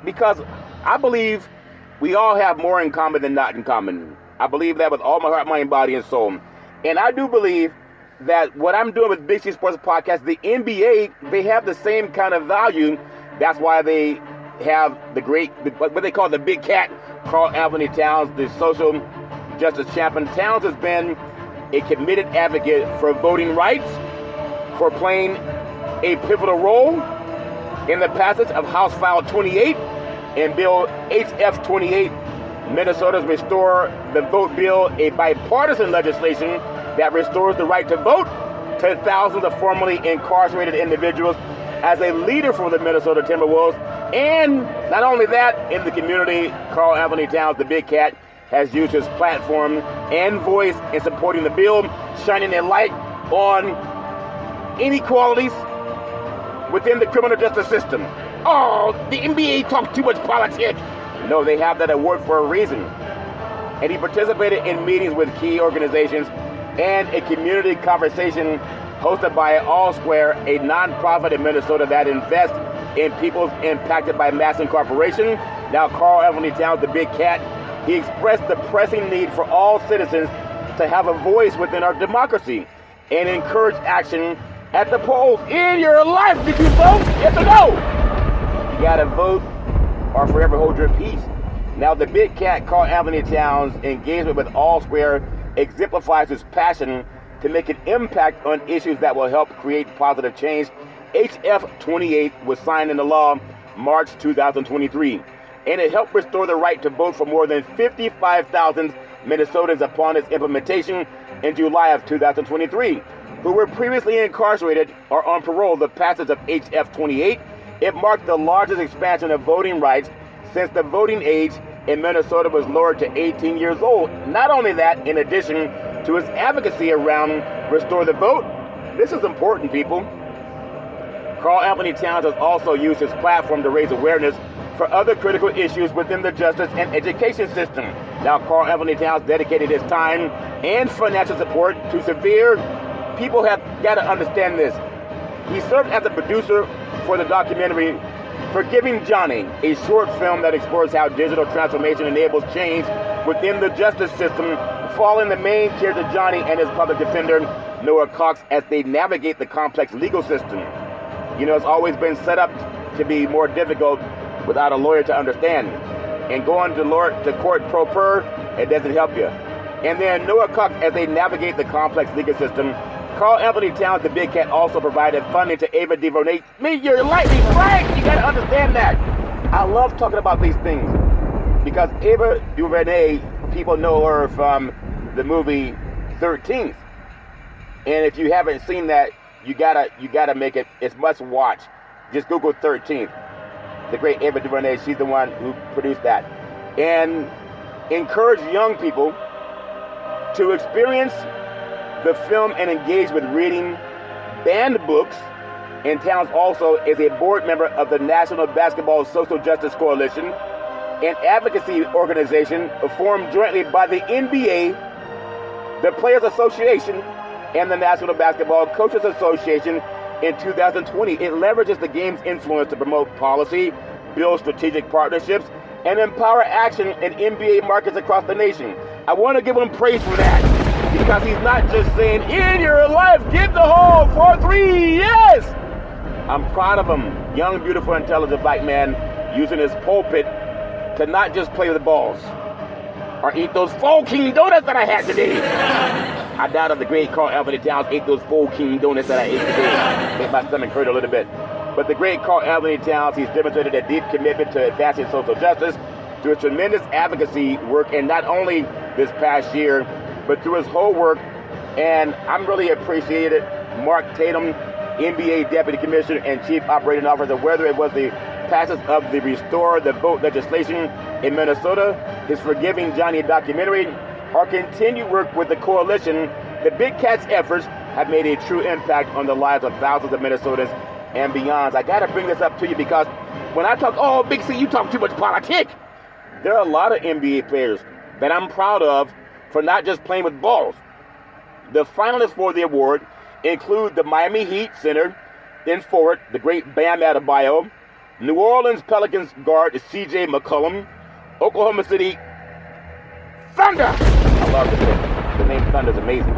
because I believe we all have more in common than not in common. I believe that with all my heart, mind, body, and soul. And I do believe that what I'm doing with Big C Sports Podcast, the NBA, they have the same kind of value. That's why they have what they call the Big Cat, Karl Anthony Towns, the social justice champion. Towns has been a committed advocate for voting rights, for playing a pivotal role in the passage of House File 28 and Bill HF 28, Minnesota's Restore the Vote Bill, a bipartisan legislation that restores the right to vote to thousands of formerly incarcerated individuals. As a leader for the Minnesota Timberwolves, and not only that, in the community, Karl Anthony Towns, the Big Cat, has used his platform and voice in supporting the bill, shining a light on inequalities within the criminal justice system. Oh, the NBA talks too much politics. No, they have that award for a reason. And he participated in meetings with key organizations and a community conversation hosted by All Square, a nonprofit in Minnesota that invests in people impacted by mass incarceration. Now, Carl Anthony Towns, the Big Cat, he expressed the pressing need for all citizens to have a voice within our democracy and encourage action at the polls. In your life, did you vote? Yes or no? You gotta vote or forever hold your peace. Now, the Big Cat, Carl Anthony Towns' engagement with All Square exemplifies his passion to make an impact on issues that will help create positive change. HF 28 was signed into law March 2023, and it helped restore the right to vote for more than 55,000 Minnesotans upon its implementation in July of 2023, who were previously incarcerated or on parole. The passage of HF 28, it marked the largest expansion of voting rights since the voting age in Minnesota was lowered to 18 years old. Not only that, in addition to his advocacy around Restore the Vote, this is important, people. Carl Anthony Towns has also used his platform to raise awareness for other critical issues within the justice and education system. Now, Carl Anthony Towns dedicated his time and financial support to severe. People have got to understand this. He served as a producer for the documentary Forgiving Johnny, a short film that explores how digital transformation enables change within the justice system, following the main character Johnny and his public defender Noah Cox as they navigate the complex legal system. You know, it's always been set up to be more difficult without a lawyer to understand. And going to court pro per, it doesn't help you. And then Noah Cox as they navigate the complex legal system. Carl Anthony Towns, the Big Cat, also provided funding to Ava DuVernay. You're lightning right! You gotta understand that. I love talking about these things because Ava DuVernay, people know her from the movie 13th. And if you haven't seen that, you gotta make it. It's must watch. Just Google 13th. The great Ava DuVernay, she's the one who produced that. And encourage young people to experience the film and engage with reading banned books. And Towns also is a board member of the National Basketball Social Justice Coalition, an advocacy organization formed jointly by the NBA, the Players Association, and the National Basketball Coaches Association in 2020. It leverages the game's influence to promote policy, build strategic partnerships, and empower action in NBA markets across the nation. I want to give him praise for that, because he's not just saying, in your life, get the hole, 4-3, yes! I'm proud of him, young, beautiful, intelligent black man using his pulpit to not just play with the balls or eat those 4 King donuts that I had today. I doubt if the great Carl Anthony Towns ate those 4 King donuts that I ate today. Made my stomach hurt a little bit. But the great Carl Anthony Towns, he's demonstrated a deep commitment to advancing social justice through his tremendous advocacy work, and not only this past year, but through his whole work. And I'm really appreciated Mark Tatum, NBA Deputy Commissioner and Chief Operating Officer, whether it was the passage of the Restore the Vote legislation in Minnesota, his Forgiving Johnny documentary, or continued work with the coalition. The Big Cat's efforts have made a true impact on the lives of thousands of Minnesotans and beyond. I gotta bring this up to you because when I talk, oh, Big C, you talk too much politics. There are a lot of NBA players that I'm proud of for not just playing with balls. The finalists for the award include the Miami Heat center and forward, the great Bam Adebayo, New Orleans Pelicans guard C.J. McCollum, Oklahoma City Thunder. I love this. The name Thunder is amazing.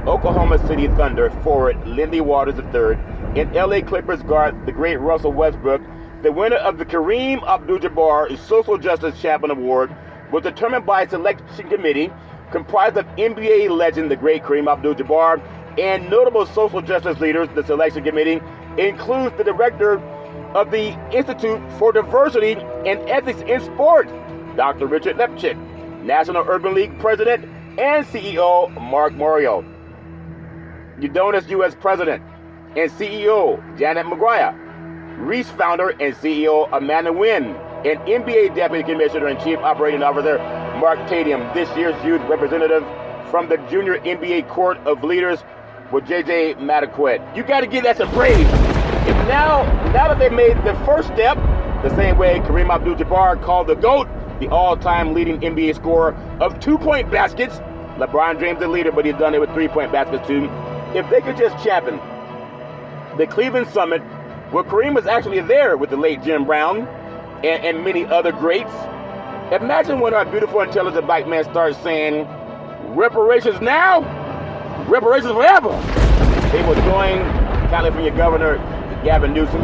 Oklahoma City Thunder forward Lindy Waters III, and L.A. Clippers guard the great Russell Westbrook. The winner of the Kareem Abdul-Jabbar Social Justice Champion Award was determined by a selection committee comprised of NBA legend, the great Kareem Abdul-Jabbar, and notable social justice leaders. The selection committee includes the director of the Institute for Diversity and Ethics in Sport, Dr. Richard Lepchick, National Urban League President and CEO Mark Mario, Udonis U.S. President and CEO Janet McGuire, Reese founder and CEO Amanda Wynn, and NBA Deputy Commissioner and Chief Operating Officer Mark Tadium, this year's youth representative from the Junior NBA Court of Leaders with JJ Mataquet. You got to give that some praise. And now that they made the first step, the same way Kareem Abdul-Jabbar called the GOAT, the all-time leading NBA scorer of 2-point baskets. LeBron James the leader, but he's done it with 3-point baskets too. If they could just champion the Cleveland Summit, where Kareem was actually there with the late Jim Brown and many other greats. Imagine when our beautiful, intelligent black man starts saying, reparations now, reparations forever. They will join California Governor Gavin Newsom.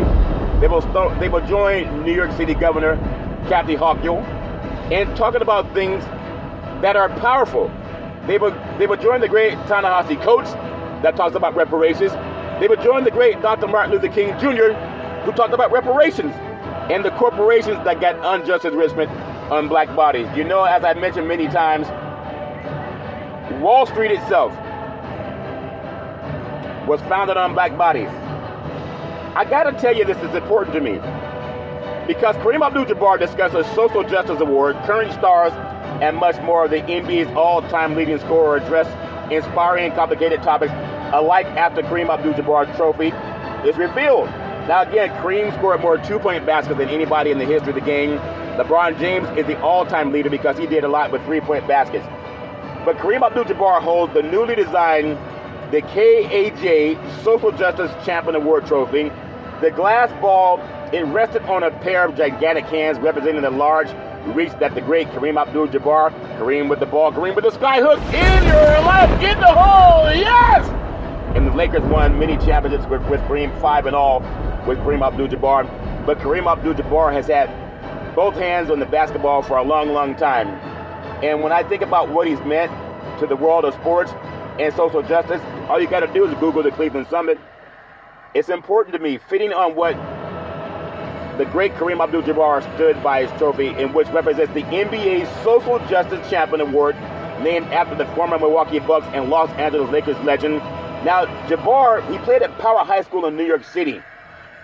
They will join New York City Governor Kathy Hochul and talking about things that are powerful. They will join the great Ta-NAHASHI COATES that talks about reparations. They would join the great Dr. Martin Luther King Jr., who talked about reparations, and the corporations that got unjust enrichment on black bodies. You know, as I mentioned many times, Wall Street itself was founded on black bodies. I gotta tell you, this is important to me, because Kareem Abdul-Jabbar discusses Social Justice Award, current stars, and much more of the NBA's all-time leading scorer address inspiring and complicated topics alike after Kareem Abdul-Jabbar's trophy is revealed. Now again, Kareem scored more 2-point baskets than anybody in the history of the game. LeBron James is the all-time leader because he did a lot with 3-point baskets. But Kareem Abdul-Jabbar holds the newly designed the KAJ Social Justice Champion Award trophy. The glass ball, it rested on a pair of gigantic hands representing the large reach that the great Kareem Abdul-Jabbar, Kareem with the ball, Kareem with the sky hook, in your life, in the hole, yes! And the Lakers won many championships with Kareem, 5 in all, with Kareem Abdul-Jabbar. But Kareem Abdul-Jabbar has had both hands on the basketball for a long, long time. And when I think about what he's meant to the world of sports and social justice, all you got to do is Google the Cleveland Summit. It's important to me, fitting on what the great Kareem Abdul-Jabbar stood by his trophy, in which represents the NBA's Social Justice Champion Award, named after the former Milwaukee Bucks and Los Angeles Lakers legend. Now, Jabbar, he played at Power High School in New York City.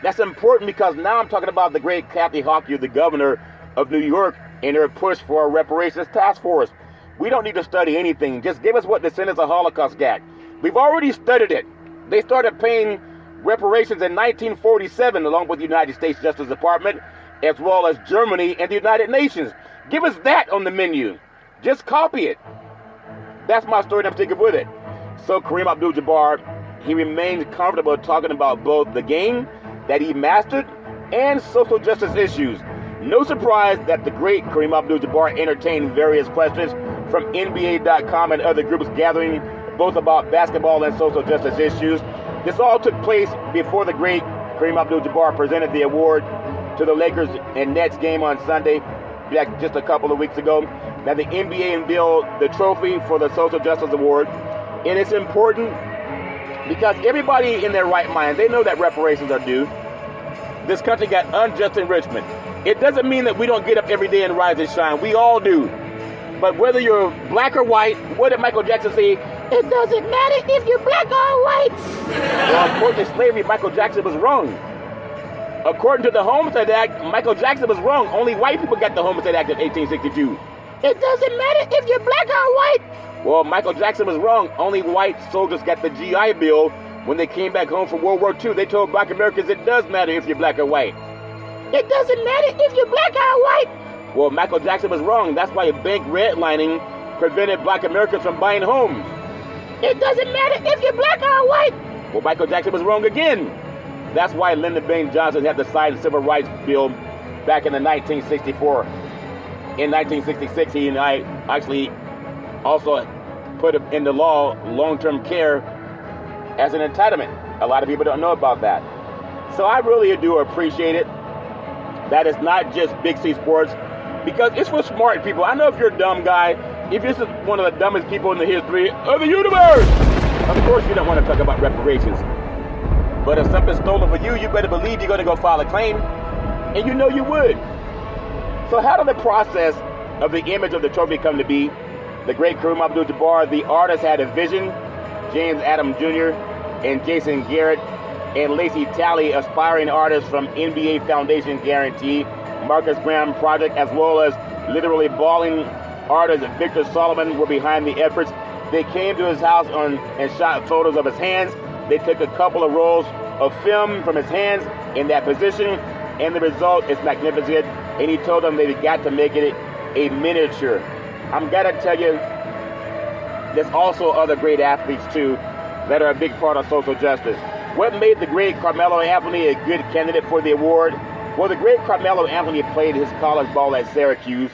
That's important because now I'm talking about the great Kathy Hochul, the governor of New York, and her push for a reparations task force. We don't need to study anything. Just give us what Descendants of Holocaust got. We've already studied it. They started paying reparations in 1947, along with the United States Justice Department, as well as Germany and the United Nations. Give us that on the menu. Just copy it. That's my story, and I'm sticking with it. So Kareem Abdul-Jabbar, he remains comfortable talking about both the game that he mastered and social justice issues. No surprise that the great Kareem Abdul-Jabbar entertained various questions from NBA.com and other groups gathering both about basketball and social justice issues. This all took place before the great Kareem Abdul-Jabbar presented the award to the Lakers and Nets game on Sunday, just a couple of weeks ago. Now the NBA unveiled the trophy for the Social Justice Award, and it's important because everybody in their right mind, they know that reparations are due. This country got unjust enrichment. It doesn't mean that we don't get up every day and rise and shine. We all do. But whether you're black or white, what did Michael Jackson say? It doesn't matter if you're black or white. Well, according to slavery, Michael Jackson was wrong. According to the Homestead Act, Michael Jackson was wrong. Only white people got the Homestead Act of 1862. It doesn't matter if you're black or white. Well, Michael Jackson was wrong. Only white soldiers got the GI Bill when they came back home from World War II. They told black Americans it does matter if you're black or white. It doesn't matter if you're black or white. Well, Michael Jackson was wrong. That's why bank redlining prevented black Americans from buying homes. It doesn't matter if you're black or white. Well, Michael Jackson was wrong again. That's why Lyndon Baines Johnson had to sign the Civil Rights Bill back in 1964. In 1966, he and I actually also put into law long-term care as an entitlement. A lot of people don't know about that. So I really do appreciate it. That is not just Big C Sports, because it's for smart people. I know if you're a dumb guy, if you're one of the dumbest people in the history of the universe, of course you don't want to talk about reparations. But if something's stolen for you, you better believe you're going to go file a claim, and you know you would. So how did the process of the image of the trophy come to be? The great Kareem Abdul-Jabbar, the artist, had a vision. James Adams Jr. and Jason Garrett and Lacey Talley, aspiring artists from NBA Foundation Guarantee, Marcus Graham Project, as well as literally balling artist Victor Solomon were behind the efforts. They came to his house and shot photos of his hands. They took a couple of rolls of film from his hands in that position, and the result is magnificent. And he told them they've got to make it a miniature. I'm going to tell you, there's also other great athletes, too, that are a big part of social justice. What made the great Carmelo Anthony a good candidate for the award? Well, the great Carmelo Anthony played his college ball at Syracuse.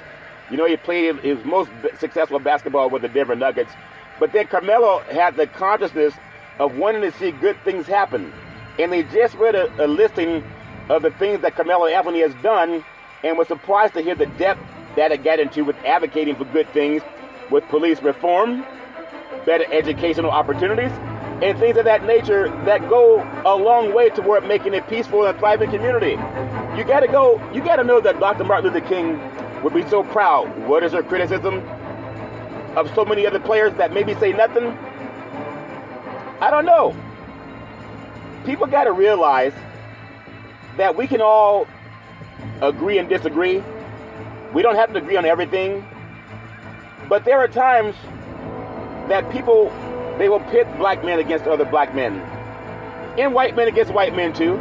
You know, he played his most successful basketball with the Denver Nuggets. But then Carmelo had the consciousness of wanting to see good things happen. And they just read a listing of the things that Carmelo Anthony has done and was surprised to hear the depth that it got into with advocating for good things, with police reform, better educational opportunities, and things of that nature that go a long way toward making a peaceful and thriving community. You got to know that Dr. Martin Luther King would be so proud. What is her criticism of so many other players that maybe say nothing? I don't know. People got to realize that we can all agree and disagree. We don't have to agree on everything. But there are times that people, they will pit black men against other black men. And white men against white men too.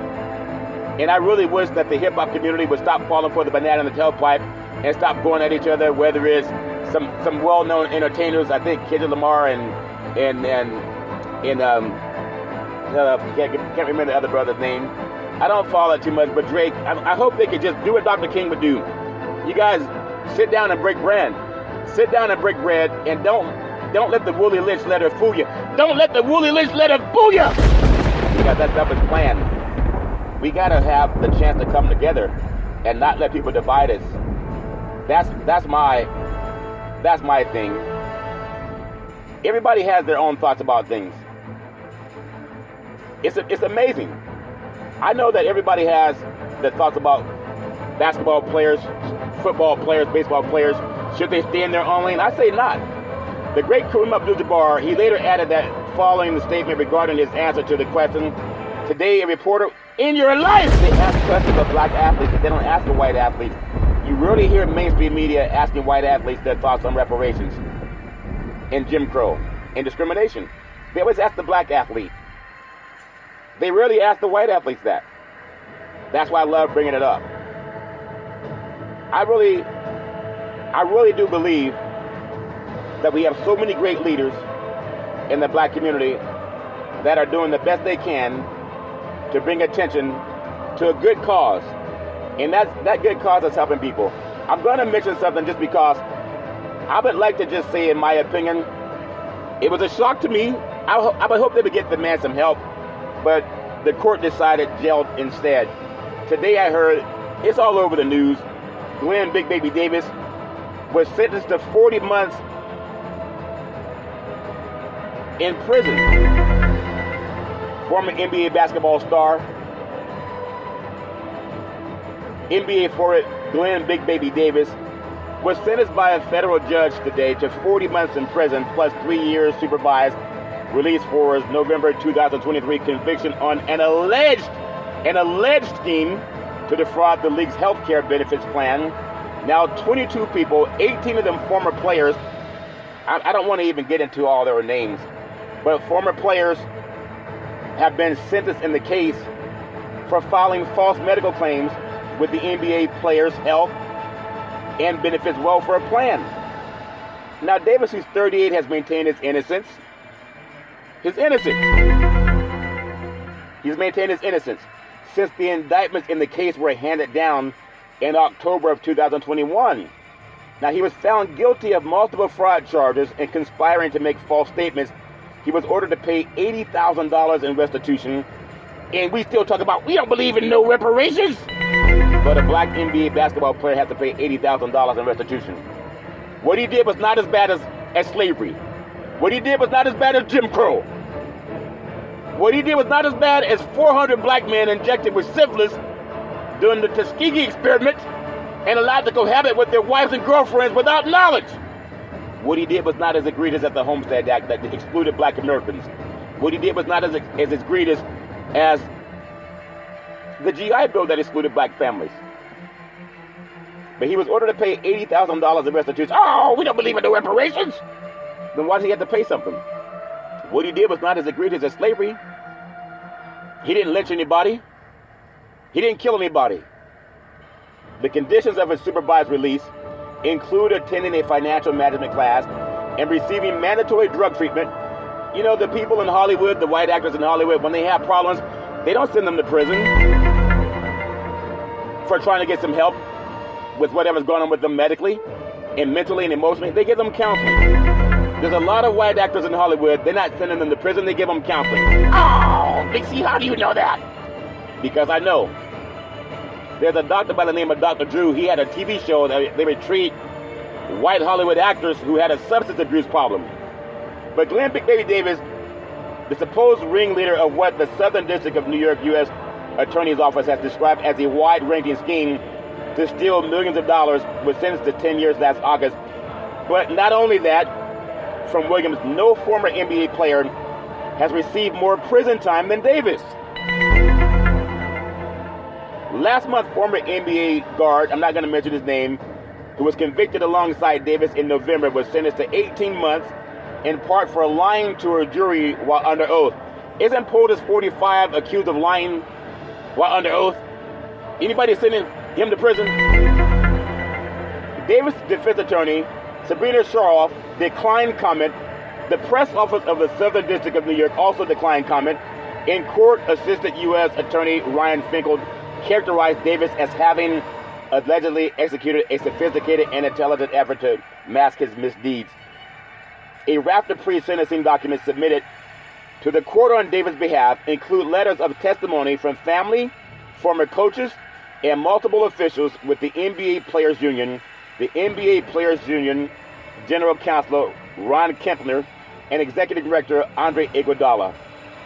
And I really wish that the hip-hop community would stop falling for the banana in the tailpipe and stop going at each other, whether it's some well-known entertainers, I think Kendrick Lamar can't remember the other brother's name. I don't follow it too much, but Drake, I hope they could just do what Dr. King would do. You guys sit down and break bread. Sit down and break bread, and don't let the Woolly Lynch letter fool you. Don't let the Woolly Lynch letter fool you! Because that's up his plan. We gotta have the chance to come together and not let people divide us. That's my thing. Everybody has their own thoughts about things. It's amazing. I know that everybody has the thoughts about basketball players, football players, baseball players. Should they stay in their own lane? I say not. The great Kareem Abdul-Jabbar, he later added that following the statement regarding his answer to the question, today a reporter, in your life, they ask questions of black athletes, but they don't ask the white athletes. You rarely hear mainstream media asking white athletes their thoughts on reparations and Jim Crow and discrimination. They always ask the black athlete. They rarely ask the white athletes that. That's why I love bringing it up. I really do believe that we have so many great leaders in the black community that are doing the best they can to bring attention to a good cause. And that good cause is helping people. I'm going to mention something just because I would like to just say, in my opinion, it was a shock to me. I would hope they would get the man some help, but the court decided jail instead. Today I heard, it's all over the news, Glenn Big Baby Davis was sentenced to 40 months in prison. Former NBA basketball star, NBA forward Glenn Big Baby Davis was sentenced by a federal judge today to 40 months in prison plus 3 years supervised release for his November 2023 conviction on an alleged scheme to defraud the league's health care benefits plan. Now 22 people, 18 of them former players. I don't want to even get into all their names, but former players have been sentenced in the case for filing false medical claims with the NBA players' health and benefits welfare plan. Now Davis, who's 38, has maintained his innocence. He's maintained his innocence since the indictments in the case were handed down in October of 2021. Now, he was found guilty of multiple fraud charges and conspiring to make false statements. He was ordered to pay $80,000 in restitution. And we still talk about, we don't believe in no reparations. But a black NBA basketball player has to pay $80,000 in restitution. What he did was not as bad as slavery. What he did was not as bad as Jim Crow. What he did was not as bad as 400 black men injected with syphilis during the Tuskegee experiment and allowed to cohabit with their wives and girlfriends without knowledge. What he did was not as egregious as the Homestead Act that excluded black Americans. What he did was not as egregious as the GI Bill that excluded black families. But he was ordered to pay $80,000 in restitution. Oh, we don't believe in no reparations. Then why did he have to pay something? What he did was not as egregious as slavery. He didn't lynch anybody. He didn't kill anybody. The conditions of his supervised release include attending a financial management class and receiving mandatory drug treatment. You know, the people in Hollywood, the white actors in Hollywood, when they have problems, they don't send them to prison for trying to get some help with whatever's going on with them medically and mentally and emotionally. They give them counseling. There's a lot of white actors in Hollywood, they're not sending them to prison, they give them counseling. Oh, Dixie, how do you know that? Because I know. There's a doctor by the name of Dr. Drew. He had a TV show that they would treat white Hollywood actors who had a substance abuse problem. But Glenn Big Baby Davis, the supposed ringleader of what the Southern District of New York U.S. Attorney's Office has described as a wide-ranging scheme to steal millions of dollars, was sentenced to 10 years last August. But not only that, from Williams, no former NBA player has received more prison time than Davis. Last month, former NBA guard, I'm not going to mention his name, who was convicted alongside Davis in November, was sentenced to 18 months, in part for lying to a jury while under oath. Isn't POTUS 45 accused of lying while under oath? Anybody sending him to prison? Davis' defense attorney, Sabrina Sharoff, declined comment. The press office of the Southern District of New York also declined comment. In court, Assistant U.S. Attorney Ryan Finkel characterized Davis as having allegedly executed a sophisticated and intelligent effort to mask his misdeeds. A raft of pre-sentencing documents submitted to the court on Davis' behalf include letters of testimony from family, former coaches, and multiple officials with the NBA Players Union, the NBA Players Union General Counsel Ron Kempner, and Executive Director Andre Iguodala.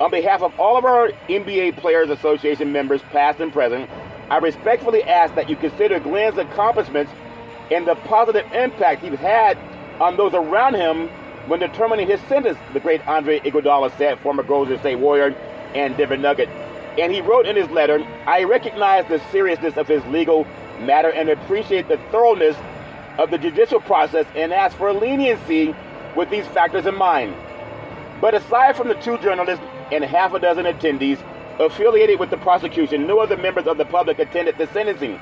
On behalf of all of our NBA Players Association members, past and present, I respectfully ask that you consider Glenn's accomplishments and the positive impact he's had on those around him when determining his sentence, the great Andre Iguodala said, former Golden State Warrior and Denver Nugget. And he wrote in his letter, I recognize the seriousness of his legal matter and appreciate the thoroughness of the judicial process and ask for leniency with these factors in mind. But aside from the two journalists and half a dozen attendees affiliated with the prosecution, no other members of the public attended the sentencing.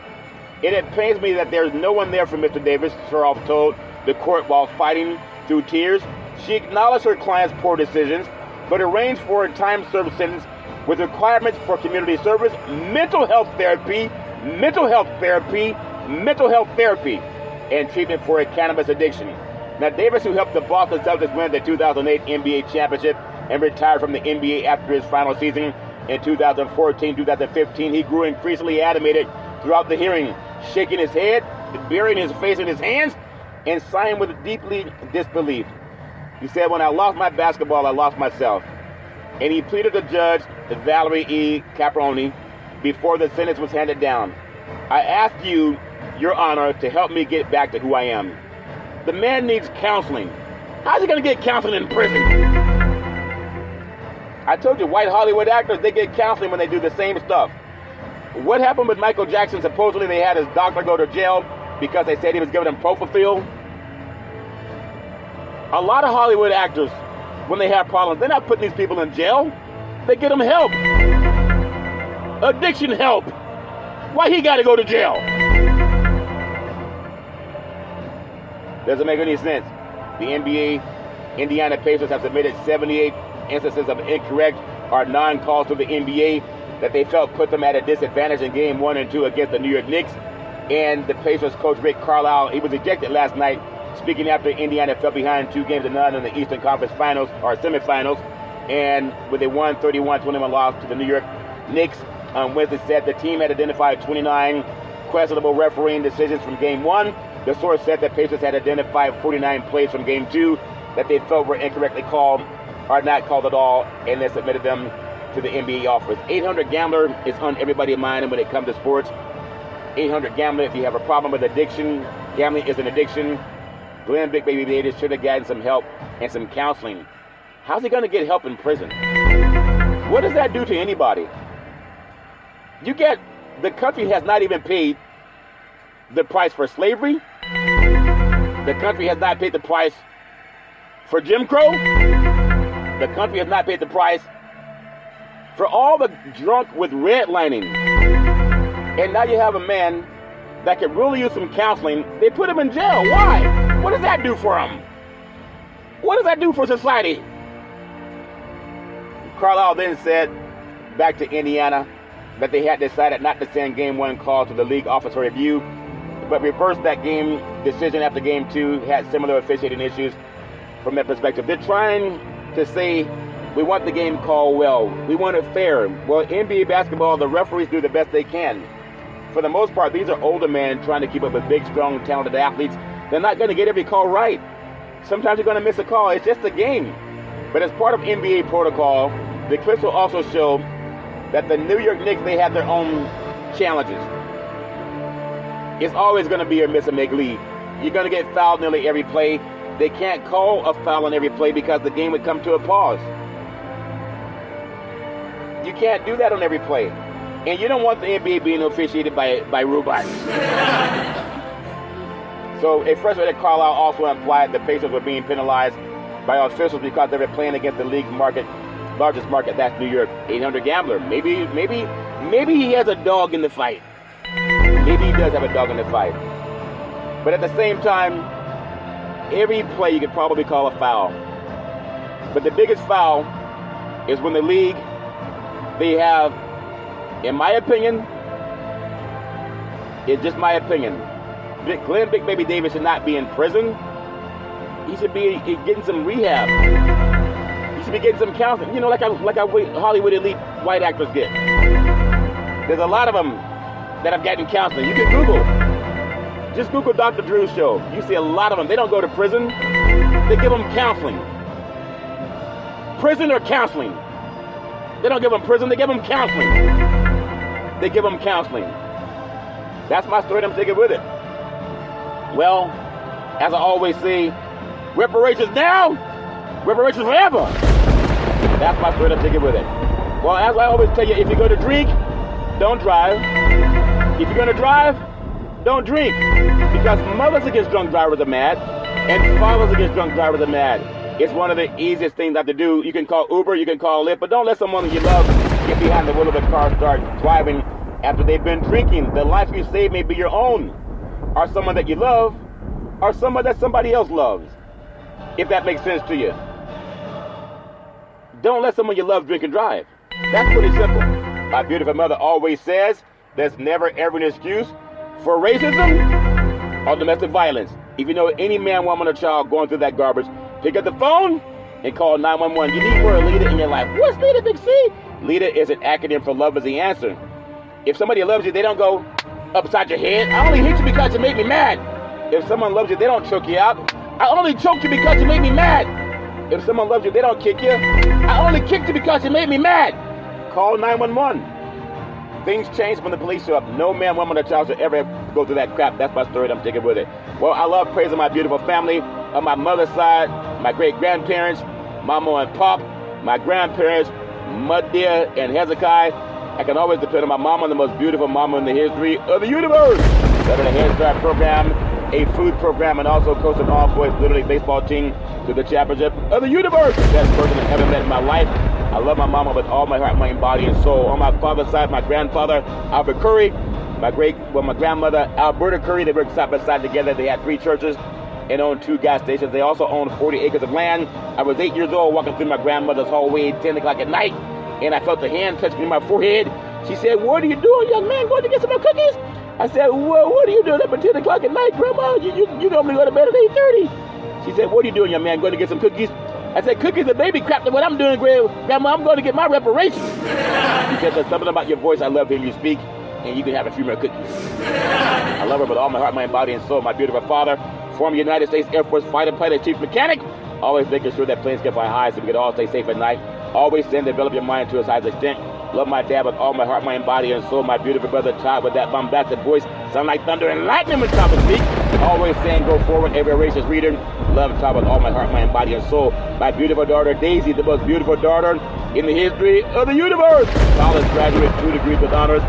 And it pains me that there's no one there for Mr. Davis, Sharoff told the court while fighting through tears. She acknowledged her client's poor decisions, but arranged for a time-served sentence with requirements for community service, mental health therapy, and treatment for a cannabis addiction. Now, Davis, who helped the Boston Celtics win the 2008 NBA championship and retired from the NBA after his final season in 2014-2015, he grew increasingly animated throughout the hearing, shaking his head, burying his face in his hands, and sighing with deeply disbelief. He said, when I lost my basketball, I lost myself. And he pleaded to Judge Valerie E. Caproni before the sentence was handed down. I ask you, Your Honor, to help me get back to who I am. The man needs counseling. How's he going to get counseling in prison? I told you, white Hollywood actors, they get counseling when they do the same stuff. What happened with Michael Jackson? Supposedly they had his doctor go to jail because they said he was giving him propofol. A lot of Hollywood actors, when they have problems, they're not putting these people in jail. They get them help. Addiction help. Why he got to go to jail? Doesn't make any sense. The NBA, Indiana Pacers have submitted 78 instances of incorrect or non-calls to the NBA that they felt put them at a disadvantage in Game 1 and 2 against the New York Knicks. And the Pacers coach Rick Carlisle, he was ejected last night, speaking after Indiana fell behind 2-0 in the Eastern Conference Finals or semifinals, and with a 131-21 loss to the New York Knicks on Wednesday, said the team had identified 29 questionable refereeing decisions from Game 1. The source said that Pacers had identified 49 plays from Game 2 that they felt were incorrectly called or not called at all, and they submitted them to the NBA office. 800 Gambler is on everybody's mind when it comes to sports. 800 Gambler, if you have a problem with addiction, gambling is an addiction. Glenn Big Baby Davis should have gotten some help and some counseling. How's he going to get help in prison? What does that do to anybody? The country has not even paid the price for slavery. The country has not paid the price for Jim Crow. The country has not paid the price for all the drunk with redlining. And now you have a man that could really use some counseling. They put him in jail. Why? What does that do for him? What does that do for society? Carlisle then said, back to Indiana, that they had decided not to send Game 1 call to the league office for review, but reversed that game decision after Game 2, had similar officiating issues from that perspective. They're trying to say, we want the game called well. We want it fair. Well, NBA basketball, the referees do the best they can. For the most part, these are older men trying to keep up with big, strong, talented athletes. They're not going to get every call right. Sometimes you're going to miss a call. It's just a game. But as part of NBA protocol, the clips will also show that the New York Knicks, they have their own challenges. It's always going to be a miss and make league. You're going to get fouled nearly every play. They can't call a foul on every play because the game would come to a pause. You can't do that on every play. And you don't want the NBA being officiated by robots. So a frustrated Carlisle also implied the Pacers were being penalized by officials because they were playing against the league's largest market, that's New York. 800 gambler. Maybe he has a dog in the fight. Maybe he does have a dog in the fight. But at the same time, every play you could probably call a foul. But the biggest foul is when the league, they have, in my opinion, it's just my opinion, Glenn Big Baby Davis should not be in prison. He should be getting some rehab. He should be getting some counseling. You know, like Hollywood elite white actors get. There's a lot of them that have gotten counseling. You can Google. Just Google Dr. Drew's show. You see a lot of them. They don't go to prison. They give them counseling. Prison or counseling. They don't give them prison. They give them counseling. They give them counseling. That's my story. I'm sticking with it. Well, as I always say, reparations now, reparations forever. That's my story. I'm sticking with it. Well, as I always tell you, if you're going to drink, don't drive. If you're going to drive, don't drink. Because mothers against drunk drivers are mad, and fathers against drunk drivers are mad. It's one of the easiest things I have to do. You can call Uber, you can call Lyft, but don't let someone you love get behind the wheel of a car, start driving after they've been drinking. The life you save may be your own, or someone that you love, or someone that somebody else loves, if that makes sense to you. Don't let someone you love drink and drive. That's pretty simple. My beautiful mother always says there's never ever an excuse for racism or domestic violence. If you know any man, woman, or child going through that garbage, pick up the phone and call 911. You need more LEADA in your life. What's LEADA, Big C? LEADA is an acronym for love is the answer. If somebody loves you, they don't go upside your head. I only hit you because you made me mad. If someone loves you, they don't choke you out. I only choked you because you made me mad. If someone loves you, they don't kick you. I only kicked you because you made me mad. Call 911. Things change when the police show up. No man, woman, or child should ever go through that crap. That's my story. I'm sticking with it. Well, I love praising my beautiful family. On my mother's side, my great-grandparents, Mama and Pop, my grandparents, Muddeer and Hezekiah. I can always depend on my mama, the most beautiful mama in the history of the universe. That is a Head Start program, a food program, and also coached an all-boys Little League baseball team to the championship of the universe. The best person I've ever met in my life. I love my mama with all my heart, mind, body, and soul. On my father's side, my grandfather, Albert Curry, my grandmother, Alberta Curry. They worked side by side together. They had 3 churches and owned 2 gas stations. They also owned 40 acres of land. I was 8 years old walking through my grandmother's hallway at 10 o'clock at night, and I felt a hand touch me on my forehead. She said, "What are you doing, young man? Going to get some more cookies?" I said, "Well, what are you doing up at 10 o'clock at night, Grandma? You normally go to bed at 8:30. She said, "What are you doing, young man? Going to get some cookies?" I said, "Cookies are baby crap than what I'm doing, Grandma. I'm going to get my reparations." She said, "There's something about your voice I love hearing you speak, and you can have a few more cookies." I love her with all my heart, mind, body, and soul. My beautiful father, former United States Air Force fighter pilot, chief mechanic, always making sure that planes can fly high so we can all stay safe at night. Always saying develop your mind to its highest extent. Love my dad with all my heart, mind, body, and soul. My beautiful brother Todd with that bombastic voice, sound like thunder and lightning when Todd speaks. Always saying go forward, every racist reader. Love Todd with all my heart, mind, body, and soul. My beautiful daughter Daisy, the most beautiful daughter in the history of the universe. College graduate, 2 degrees with honors.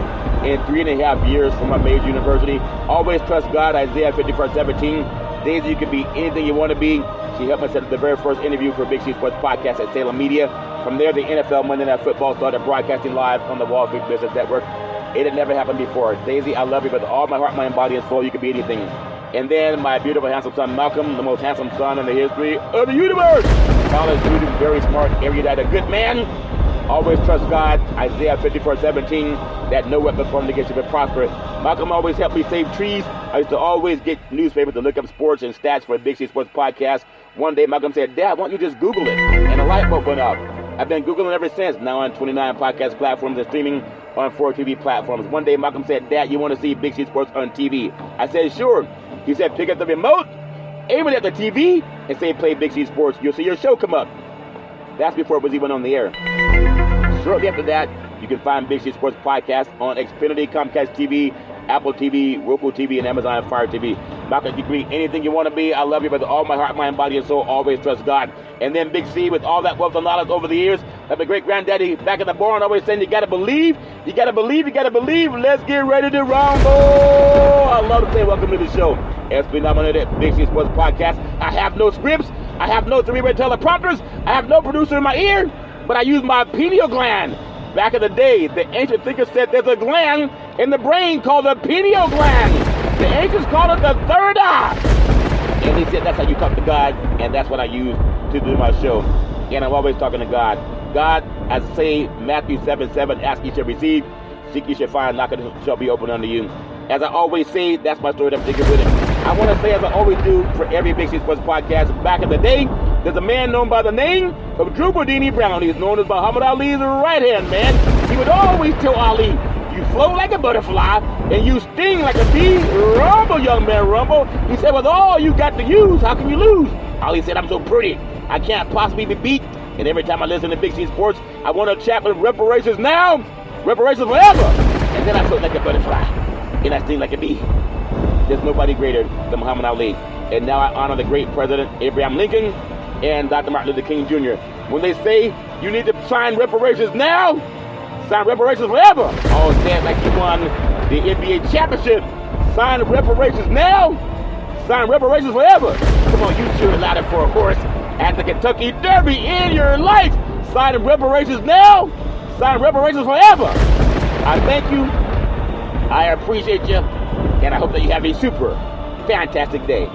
in 3.5 years from a major university. Always trust God, Isaiah 54:17. Daisy, you can be anything you want to be. She helped us at the very first interview for Big C Sports Podcast at Salem Media. From there, the NFL Monday Night Football started broadcasting live on the Wall Street Business Network. It had never happened before. Daisy, I love you with all my heart, mind, body, and soul. You can be anything. And then my beautiful, handsome son, Malcolm, the most handsome son in the history of the universe. College student, very smart, erudite, a good man. Always trust God, Isaiah 54:17, that no weapon formed against you will prosper. Malcolm always helped me save trees. I used to always get newspapers to look up sports and stats for the Big C Sports Podcast. One day, Malcolm said, Dad, why don't you just Google it? And a light bulb went up. I've been Googling ever since, now on 29 podcast platforms and streaming on 4 TV platforms. One day, Malcolm said, Dad, you want to see Big C Sports on TV? I said, sure. He said, pick up the remote, aim it at the TV, and say, play Big C Sports. You'll see your show come up. That's before it was even on the air. Shortly after that, you can find Big C Sports Podcast on Xfinity, Comcast TV, Apple TV, Roku TV, and Amazon Fire TV. Malcolm, you can be anything you want to be. I love you with all my heart, mind, body, and soul. Always trust God. And then Big C, with all that wealth of knowledge over the years, like my great-granddaddy back in the barn always saying, you got to believe, you got to believe, you got to believe. Let's get ready to rumble. I love to say welcome to the show. SP nominated Big C Sports Podcast. I have no scripts. I have no three-way teleprompters. I have no producer in my ear, but I use my pineal gland. Back in the day, the ancient thinkers said there's a gland in the brain called the pineal gland. The ancients called it the third eye. And they said that's how you talk to God, and that's what I use to do my show. And I'm always talking to God. God, as I say, Matthew 7:7, ask you shall receive, seek you shall find, knock it shall be open unto you. As I always say, that's my story that I'm taking with it. I want to say, as I always do for every Big C Sports Podcast, back in the day, there's a man known by the name of Drew Burdini Brown. He's known as Muhammad Ali's right-hand man. He would always tell Ali, you float like a butterfly, and you sting like a bee. Rumble, young man, rumble. He said, with all you got to use, how can you lose? Ali said, I'm so pretty, I can't possibly be beat. And every time I listen to Big C Sports, I want to chat with reparations now, reparations forever. And then I float like a butterfly, and I sting like a bee. There's nobody greater than Muhammad Ali. And now I honor the great President Abraham Lincoln and Dr. Martin Luther King Jr. When they say you need to sign reparations now, sign reparations forever. Oh, stand like you won the NBA championship. Sign reparations now, sign reparations forever. Come on, you cheer louder for a horse at the Kentucky Derby in your life. Sign reparations now, sign reparations forever. I thank you. I appreciate you. And I hope that you have a super fantastic day.